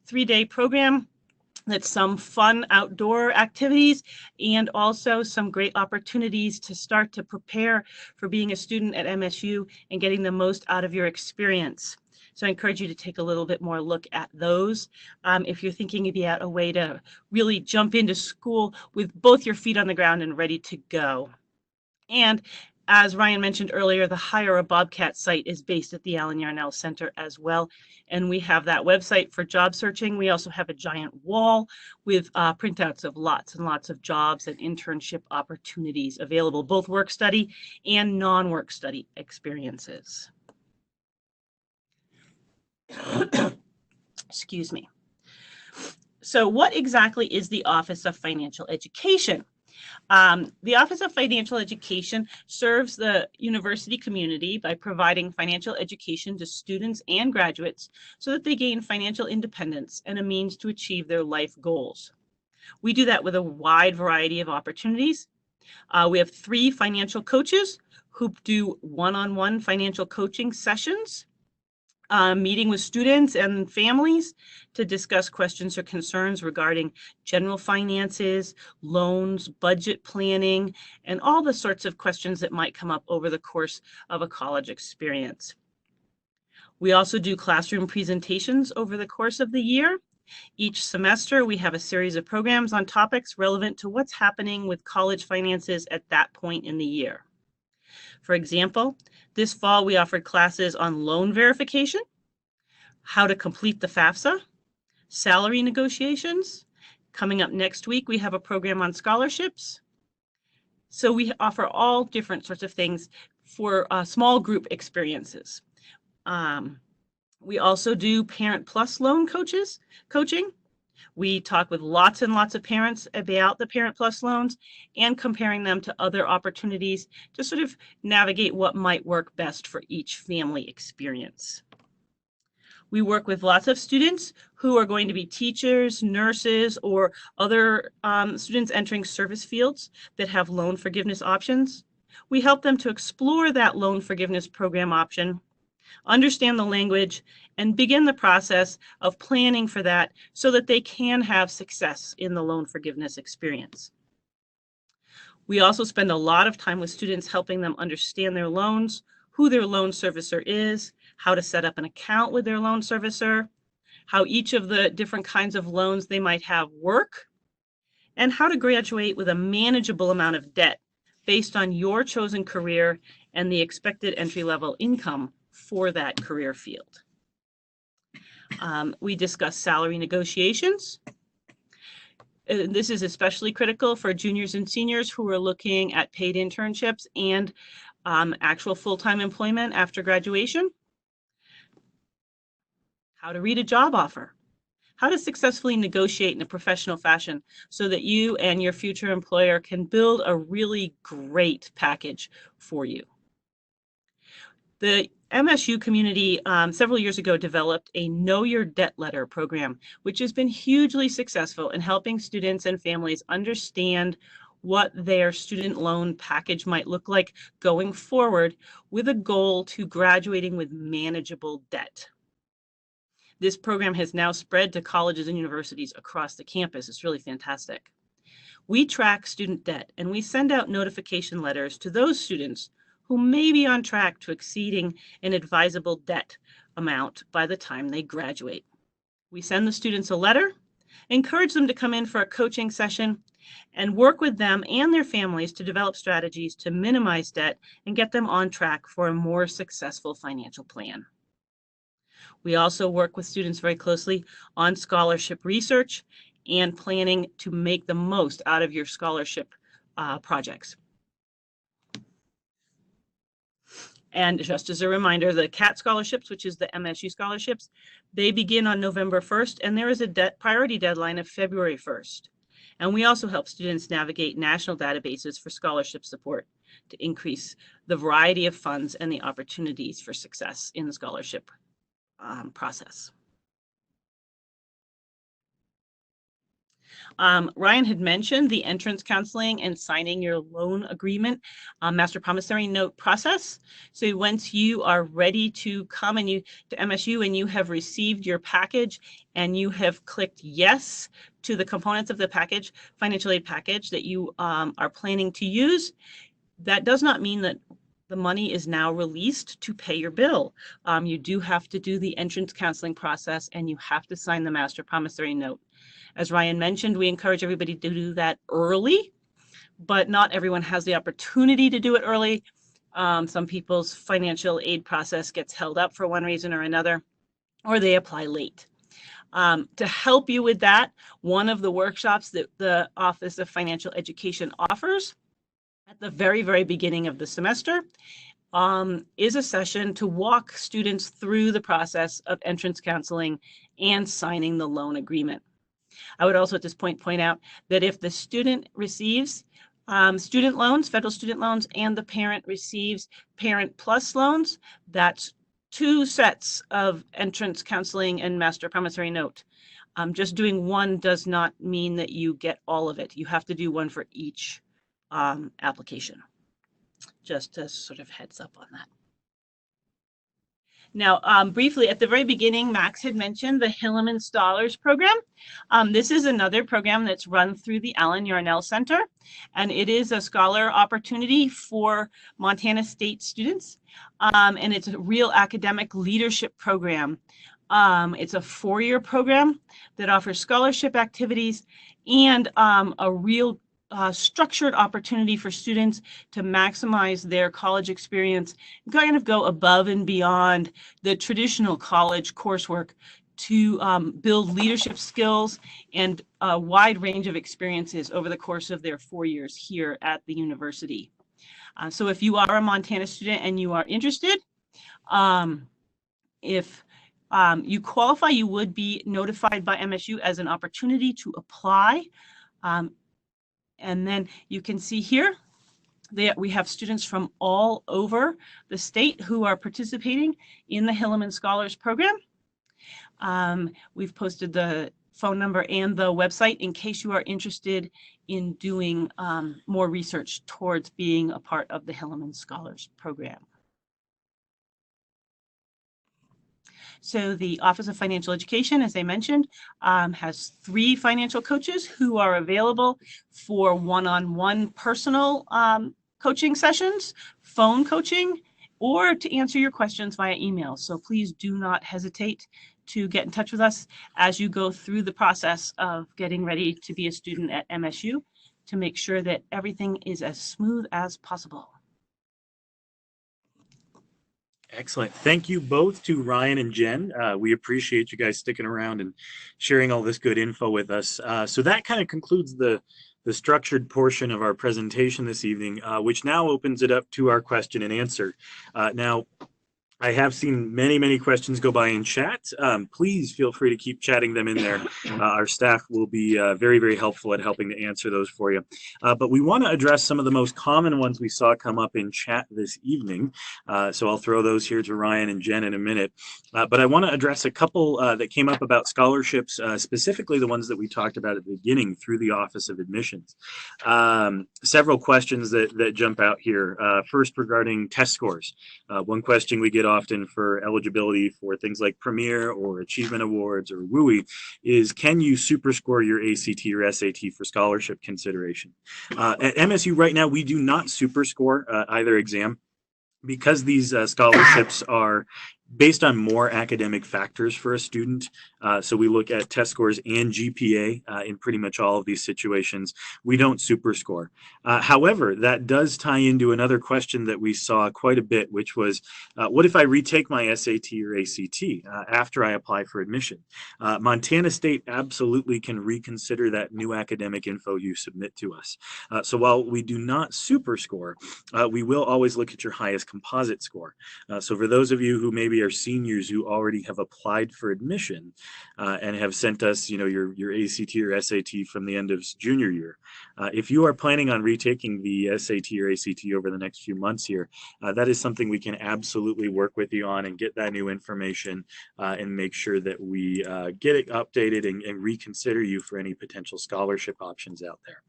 three-day program. That's some fun outdoor activities and also some great opportunities to start to prepare for being a student at MSU and getting the most out of your experience. So I encourage you to take a little bit more look at those if you're thinking about a way to really jump into school with both your feet on the ground and ready to go. And as Ryan mentioned earlier, the Hire a Bobcat site is based at the Allen Yarnell Center as well. And we have that website for job searching. We also have a giant wall with printouts of lots and lots of jobs and internship opportunities available, both work study and non-work study experiences. Excuse me. So what exactly is the Office of Financial Education? The Office of Financial Education serves the university community by providing financial education to students and graduates so that they gain financial independence and a means to achieve their life goals. We do that with a wide variety of opportunities. We have 3 financial coaches who do one-on-one financial coaching sessions, meeting with students and families to discuss questions or concerns regarding general finances, loans, budget planning, and all the sorts of questions that might come up over the course of a college experience. We also do classroom presentations over the course of the year. Each semester, we have a series of programs on topics relevant to what's happening with college finances at that point in the year. For example, this fall we offered classes on loan verification, how to complete the FAFSA, salary negotiations. Coming up next week, we have a program on scholarships. So we offer all different sorts of things for small group experiences. We also do Parent Plus loan coaching. We talk with lots and lots of parents about the Parent Plus loans and comparing them to other opportunities to sort of navigate what might work best for each family experience. We work with lots of students who are going to be teachers, nurses, or other students entering service fields that have loan forgiveness options. We help them to explore that loan forgiveness program option, understand the language, and begin the process of planning for that so that they can have success in the loan forgiveness experience. We also spend a lot of time with students helping them understand their loans, who their loan servicer is, how to set up an account with their loan servicer, how each of the different kinds of loans they might have work, and how to graduate with a manageable amount of debt based on your chosen career and the expected entry-level income for that career field. We discuss salary negotiations. This is especially critical for juniors and seniors who are looking at paid internships and actual full-time employment after graduation. How to read a job offer. How to successfully negotiate in a professional fashion so that you and your future employer can build a really great package for you. The MSU community several years ago developed a Know Your Debt Letter program, which has been hugely successful in helping students and families understand what their student loan package might look like going forward with a goal to graduating with manageable debt. This program has now spread to colleges and universities across the campus. It's really fantastic. We track student debt and we send out notification letters to those students who may be on track to exceeding an advisable debt amount by the time they graduate. We send the students a letter, encourage them to come in for a coaching session, and work with them and their families to develop strategies to minimize debt and get them on track for a more successful financial plan. We also work with students very closely on scholarship research and planning to make the most out of your scholarship projects. And just as a reminder, the CAT scholarships, which is the MSU scholarships, they begin on November 1st, and there is a priority deadline of February 1st. And we also help students navigate national databases for scholarship support to increase the variety of funds and the opportunities for success in the scholarship process. Ryan had mentioned the entrance counseling and signing your loan agreement master promissory note process. So once you are ready to come to MSU and you have received your package and you have clicked yes to the components of the package, financial aid package that you are planning to use, that does not mean that the money is now released to pay your bill. You do have to do the entrance counseling process and you have to sign the master promissory note. As Ryan mentioned, we encourage everybody to do that early, but not everyone has the opportunity to do it early. Some people's financial aid process gets held up for one reason or another, or they apply late. To help you with that, one of the workshops that the Office of Financial Education offers at the very, very beginning of the semester is a session to walk students through the process of entrance counseling and signing the loan agreement. I would also at this point point out that if the student receives student loans, federal student loans, and the parent receives Parent Plus loans, that's 2 sets of entrance counseling and master promissory note. Just doing one does not mean that you get all of it. You have to do one for each application. Just a sort of heads up on that. Now, briefly, at the very beginning, Max had mentioned the Hillman Scholars Program. This is another program that's run through the Allen Yarnell Center, and it is a scholar opportunity for Montana State students, and it's a real academic leadership program. It's a 4-year program that offers scholarship activities and a real structured opportunity for students to maximize their college experience and kind of go above and beyond the traditional college coursework to build leadership skills and a wide range of experiences over the course of their 4 years here at the university. So if you are a Montana student and you are interested, if you qualify, you would be notified by MSU as an opportunity to apply. And then you can see here that we have students from all over the state who are participating in the Hillman Scholars Program. We've posted the phone number and the website in case you are interested in doing more research towards being a part of the Hillman Scholars Program. So the Office of Financial Education, as I mentioned, has 3 financial coaches who are available for one-on-one personal coaching sessions, phone coaching, or to answer your questions via email. So please do not hesitate to get in touch with us as you go through the process of getting ready to be a student at MSU to make sure that everything is as smooth as possible. Excellent. Thank you both to Ryan and Jen. We appreciate you guys sticking around and sharing all this good info with us. So that kind of concludes the structured portion of our presentation this evening, which now opens it up to our question and answer. Now, I have seen many questions go by in chat. Please feel free to keep chatting them in there. Our staff will be very helpful at helping to answer those for you. But we want to address some of the most common ones we saw come up in chat this evening. So I'll throw those here to Ryan and Jen in a minute. But I want to address a couple that came up about scholarships, specifically the ones that we talked about at the beginning through the Office of Admissions. Several questions that jump out here. First, regarding test scores. One question we get often for eligibility for things like Premier or Achievement Awards or WUI is, can you superscore your ACT or SAT for scholarship consideration? At MSU right now, we do not superscore either exam because these scholarships are based on more academic factors for a student. So we look at test scores and GPA in pretty much all of these situations. We don't superscore. However, that does tie into another question that we saw quite a bit, which was, what if I retake my SAT or ACT after I apply for admission? Montana State absolutely can reconsider that new academic info you submit to us. So while we do not superscore, we will always look at your highest composite score. So for those of you who maybe are seniors who already have applied for admission and have sent us, your ACT or SAT from the end of junior year, if you are planning on retaking the SAT or ACT over the next few months here, that is something we can absolutely work with you on and get that new information and make sure that we get it updated and reconsider you for any potential scholarship options out there.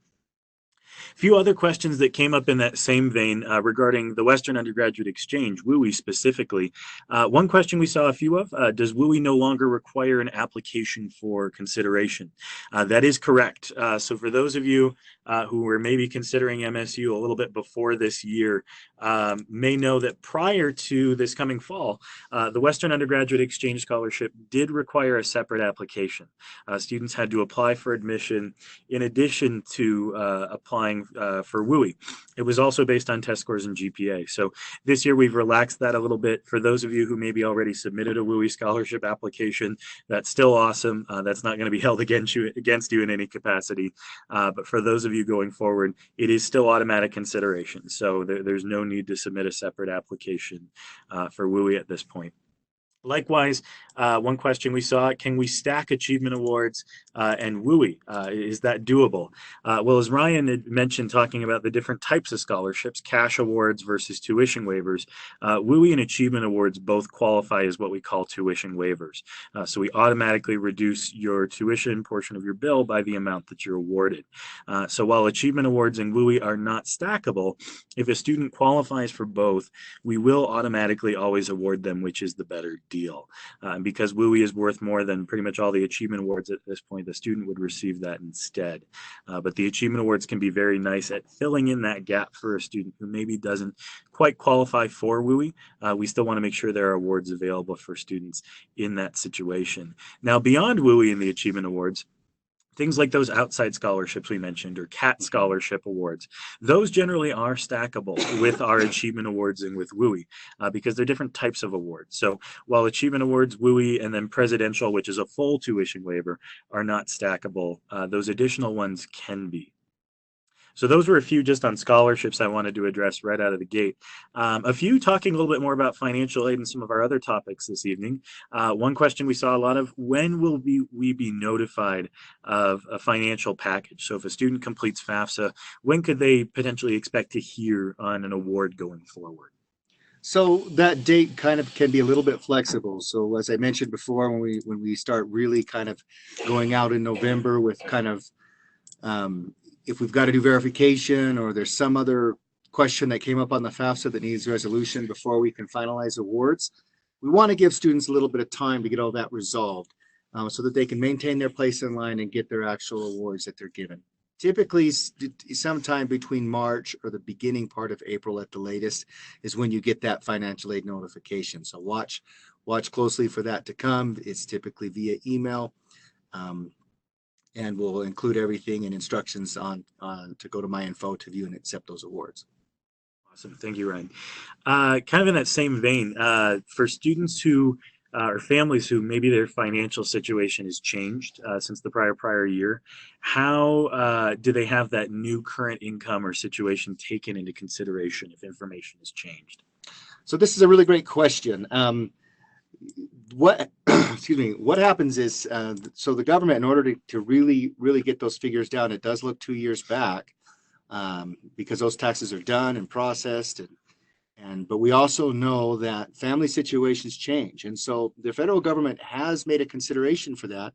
A few other questions that came up in that same vein regarding the Western Undergraduate Exchange, WUI specifically. One question we saw a few of, does WUI no longer require an application for consideration? That is correct. So for those of you who were maybe considering MSU a little bit before this year, may know that prior to this coming fall, the Western Undergraduate Exchange Scholarship did require a separate application. Students had to apply for admission in addition to applying for WUI. It was also based on test scores and GPA. So this year we've relaxed that a little bit. For those of you who maybe already submitted a WUI scholarship application, that's still awesome. That's not going to be held against you in any capacity. But for those of you going forward, it is still automatic consideration. So there's no need to submit a separate application for WUI at this point. Likewise, one question we saw, can we stack achievement awards and WUI? Is that doable? Well, as Ryan had mentioned, talking about the different types of scholarships, cash awards versus tuition waivers, WUI and achievement awards both qualify as what we call tuition waivers. So we automatically reduce your tuition portion of your bill by the amount that you're awarded. So while achievement awards and WUI are not stackable, if a student qualifies for both, we will automatically always award them, which is the better deal. Because WUI is worth more than pretty much all the achievement awards at this point, the student would receive that instead. But the achievement awards can be very nice at filling in that gap for a student who maybe doesn't quite qualify for WUI. We still want to make sure there are awards available for students in that situation. Now, beyond WUI and the achievement awards, things like those outside scholarships we mentioned, or CAT scholarship awards, those generally are stackable with our achievement awards and with WUI, because they're different types of awards. So while achievement awards, WUI, and then presidential, which is a full tuition waiver, are not stackable, those additional ones can be. So those were a few just on scholarships I wanted to address right out of the gate. A few talking a little bit more about financial aid and some of our other topics this evening. One question we saw a lot of: when will we be notified of a financial package? So if a student completes FAFSA, when could they potentially expect to hear on an award going forward? So that date kind of can be a little bit flexible. So as I mentioned before, when we start really kind of going out in November with kind of if we've got to do verification or there's some other question that came up on the FAFSA that needs resolution before we can finalize awards, we want to give students a little bit of time to get all that resolved so that they can maintain their place in line and get their actual awards that they're given. Typically, sometime between March or the beginning part of April at the latest is when you get that financial aid notification. So watch closely for that to come. It's typically via email. And we'll include everything and instructions on to go to my info to view and accept those awards. Awesome. Thank you, Ryan. Kind of in that same vein, for students who or families who maybe their financial situation has changed since the prior year, how do they have that new current income or situation taken into consideration if information has changed? So this is a really great question. What what happens is so the government, in order to really get those figures down, it does look 2 years back because those taxes are done and processed, but we also know that family situations change, and so the federal government has made a consideration for that,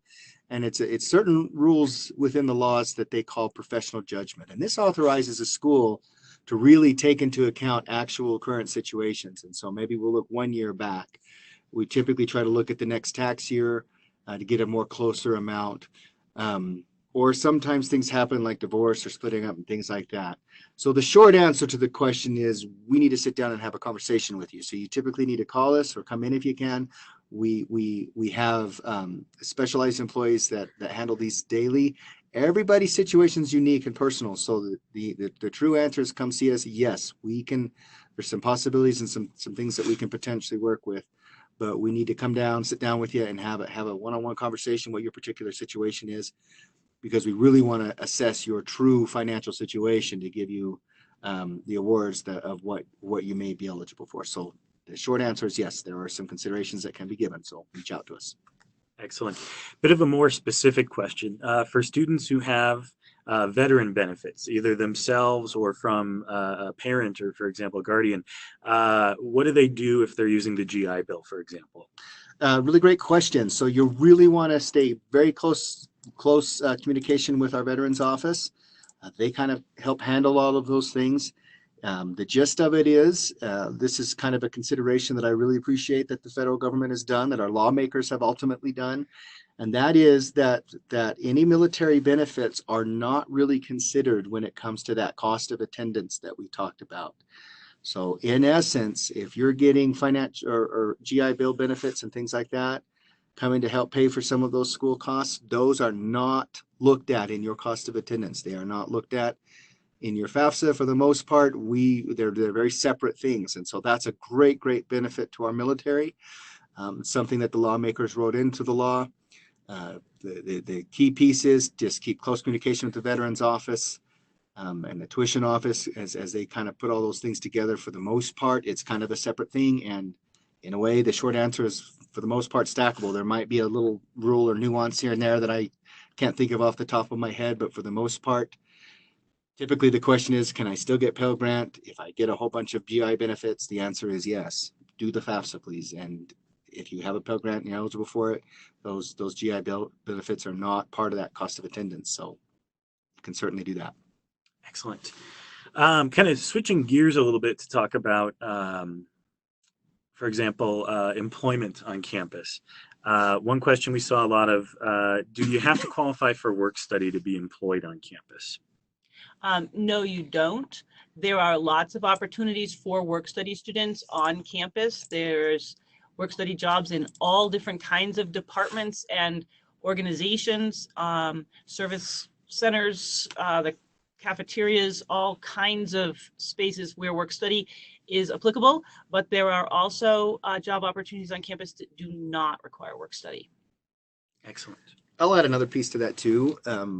and it's certain rules within the laws that they call professional judgment, and this authorizes a school to really take into account actual current situations. And so maybe we'll look 1 year back. We typically try to look at the next tax year to get a more closer amount. Or sometimes things happen like divorce or splitting up and things like that. So the short answer to the question is we need to sit down and have a conversation with you. So you typically need to call us or come in if you can. We have specialized employees that handle these daily. Everybody's situation is unique and personal. So the true answer is come see us. Yes, we can. There's some possibilities and some things that we can potentially work with. But we need to come down, sit down with you, and have a one-on-one conversation what your particular situation is, because we really want to assess your true financial situation to give you the awards of what you may be eligible for. So the short answer is yes, there are some considerations that can be given. So reach out to us. Excellent. Bit of a more specific question for students who have veteran benefits, either themselves or from a parent or, for example, a guardian. What do they do if they're using the GI Bill, for example? Really great question. So you really want to stay very close communication with our Veterans Office. They kind of help handle all of those things. The gist of it is this is kind of a consideration that I really appreciate that the federal government has done, that our lawmakers have ultimately done. And that is that any military benefits are not really considered when it comes to that cost of attendance that we talked about. So in essence, if you're getting financial or GI Bill benefits and things like that, coming to help pay for some of those school costs, those are not looked at in your cost of attendance. They are not looked at in your FAFSA for the most part. They're very separate things. And so that's a great benefit to our military. Something that the lawmakers wrote into the law. The key piece is just keep close communication with the Veterans Office and the tuition office as they kind of put all those things together. For the most part, it's kind of a separate thing. And in a way, the short answer is for the most part stackable. There might be a little rule or nuance here and there that I can't think of off the top of my head, but for the most part, typically the question is, can I still get Pell Grant if I get a whole bunch of GI benefits? The answer is yes. Do the FAFSA, please. And if you have a Pell Grant and you're eligible for it, those GI Bill benefits are not part of that cost of attendance. So you can certainly do that. Excellent. Kind of switching gears a little bit to talk about, for example, employment on campus. One question we saw a lot of, do you have to qualify for work study to be employed on campus? No, you don't. There are lots of opportunities for work study students on campus. There's work study jobs in all different kinds of departments, and organizations, service centers, the cafeterias, all kinds of spaces where work study is applicable, but there are also job opportunities on campus that do not require work study. Excellent. I'll add another piece to that too.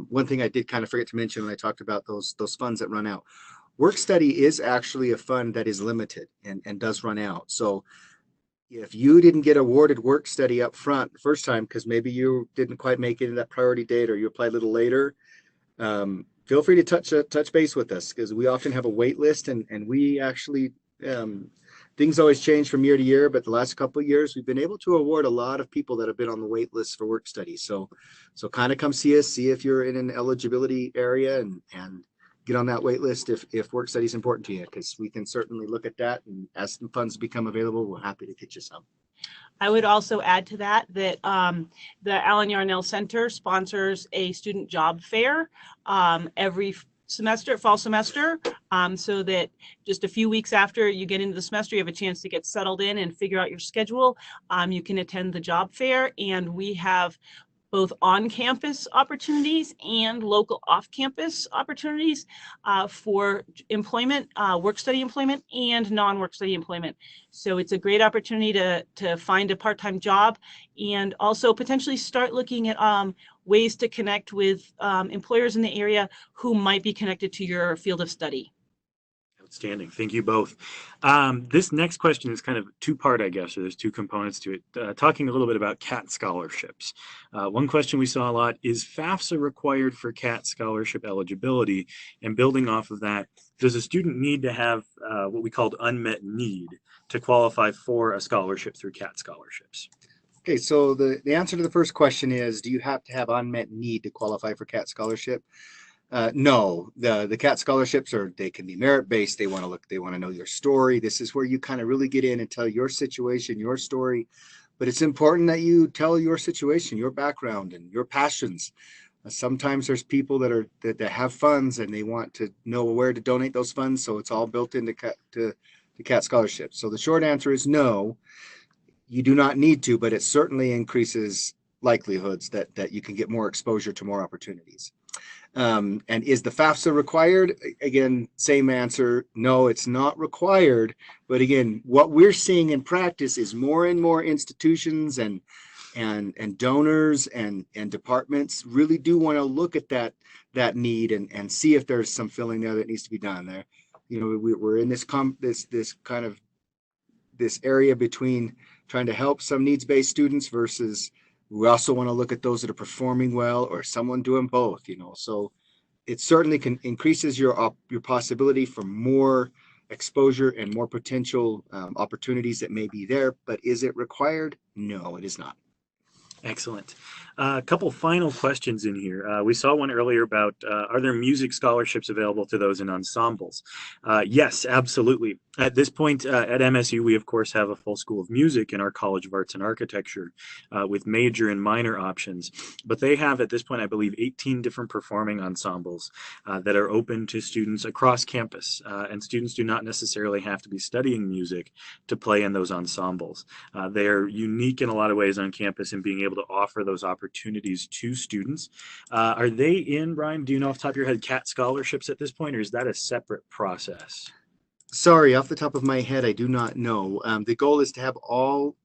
One thing I did kind of forget to mention when I talked about those funds that run out. Work study is actually a fund that is limited and does run out. So if you didn't get awarded work study up front the first time because maybe you didn't quite make it in that priority date or you applied a little later, feel free to touch base with us because we often have a wait list and we actually things always change from year to year, but the last couple of years we've been able to award a lot of people that have been on the wait list for work study. So kind of come see us, see if you're in an eligibility area and get on that wait list if work study is important to you, because we can certainly look at that, and as the funds become available, we're happy to get you some. I would also add to that the Allen Yarnell Center sponsors a student job fair every semester, fall semester, so that just a few weeks after you get into the semester, you have a chance to get settled in and figure out your schedule. You can attend the job fair, and we have both on-campus opportunities and local off-campus opportunities for employment, work study employment, and non-work study employment. So it's a great opportunity to find a part-time job and also potentially start looking at ways to connect with employers in the area who might be connected to your field of study. Outstanding. Thank you both. This next question is kind of two-part, I guess, or there's two components to it. Talking a little bit about CAT scholarships. One question we saw a lot is FAFSA required for CAT scholarship eligibility? And building off of that, does a student need to have what we called unmet need to qualify for a scholarship through CAT scholarships? Okay, so the answer to the first question is, do you have to have unmet need to qualify for CAT scholarship? No, the CAT scholarships they can be merit-based. They want to know your story. This is where you kind of really get in and tell your situation, your story. But it's important that you tell your situation, your background, and your passions. Sometimes there's people that have funds and they want to know where to donate those funds, so it's all built into the CAT scholarship. So the short answer is no, you do not need to, but it certainly increases likelihoods that you can get more exposure to more opportunities. And is the FAFSA required? Again, same answer. No, it's not required. But again, what we're seeing in practice is more and more institutions and donors and departments really do want to look at that need and see if there's some filling there that needs to be done there. You know, we're in this kind of this area between trying to help some needs-based students versus we also want to look at those that are performing well or someone doing both, you know. So it certainly increases your possibility for more exposure and more potential opportunities that may be there. But is it required? No, it is not. Excellent. A couple final questions in here. We saw one earlier about are there music scholarships available to those in ensembles? Yes, absolutely. At this point at MSU, we of course have a full school of music in our College of Arts and Architecture with major and minor options. But they have at this point, I believe, 18 different performing ensembles that are open to students across campus. And students do not necessarily have to be studying music to play in those ensembles. They are unique in a lot of ways on campus in being able to offer those opportunities to students. Are they in, Brian, do you know off the top of your head, CAT scholarships at this point, or is that a separate process? Sorry, off the top of my head, I do not know. The goal is to have all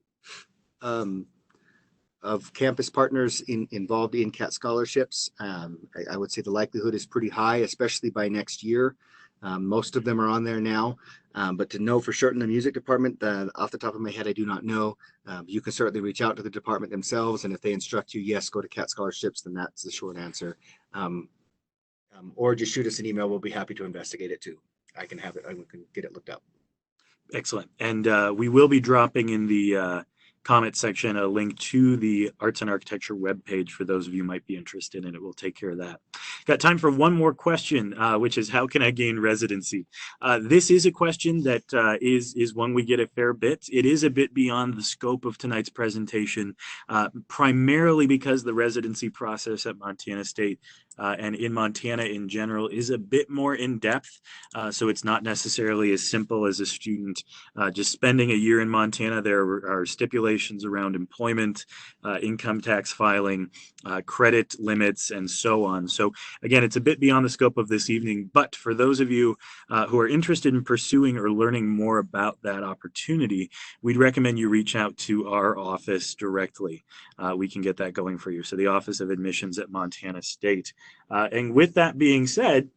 of campus partners involved in CAT scholarships. I would say the likelihood is pretty high, especially by next year. Most of them are on there now, but to know for sure in the music department, off the top of my head, I do not know. You can certainly reach out to the department themselves, and if they instruct you, yes, go to CAT scholarships, then that's the short answer. Or just shoot us an email. We'll be happy to investigate it too. I can have it. I can get it looked up. Excellent. And we will be dropping in the comment section a link to the Arts and Architecture webpage for those of you who might be interested in it. We'll take care of that. Got time for one more question, which is how can I gain residency? This is a question that is one we get a fair bit. It is a bit beyond the scope of tonight's presentation, primarily because the residency process at Montana State and in Montana in general is a bit more in depth. So it's not necessarily as simple as a student just spending a year in Montana. There are stipulations around employment, income tax filing, credit limits, and so on. So again, it's a bit beyond the scope of this evening, but for those of you who are interested in pursuing or learning more about that opportunity, we'd recommend you reach out to our office directly. We can get that going for you. So the Office of Admissions at Montana State. And with that being said,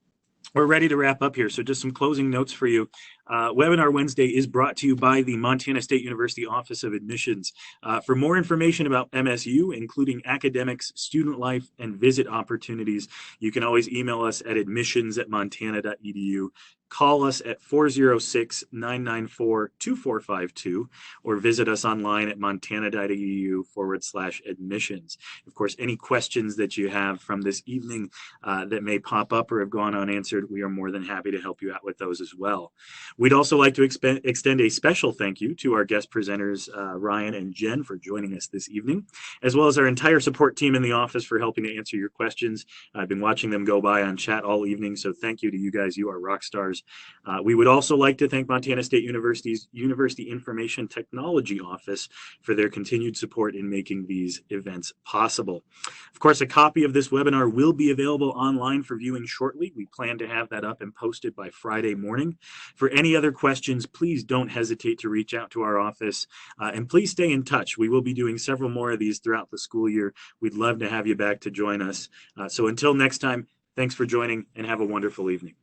we're ready to wrap up here. So just some closing notes for you. Webinar Wednesday is brought to you by the Montana State University Office of Admissions. For more information about MSU, including academics, student life, and visit opportunities, you can always email us at admissions@montana.edu. Call us at 406-994-2452 or visit us online at montana.edu/admissions. Of course, any questions that you have from this evening that may pop up or have gone unanswered, we are more than happy to help you out with those as well. We'd also like to extend a special thank you to our guest presenters, Ryan and Jen, for joining us this evening, as well as our entire support team in the office for helping to answer your questions. I've been watching them go by on chat all evening, so thank you to you guys. You are rock stars. We would also like to thank Montana State University's University Information Technology Office for their continued support in making these events possible. Of course, a copy of this webinar will be available online for viewing shortly. We plan to have that up and posted by Friday morning. For any other questions, please don't hesitate to reach out to our office, and please stay in touch. We will be doing several more of these throughout the school year. We'd love to have you back to join us. So until next time, thanks for joining and have a wonderful evening.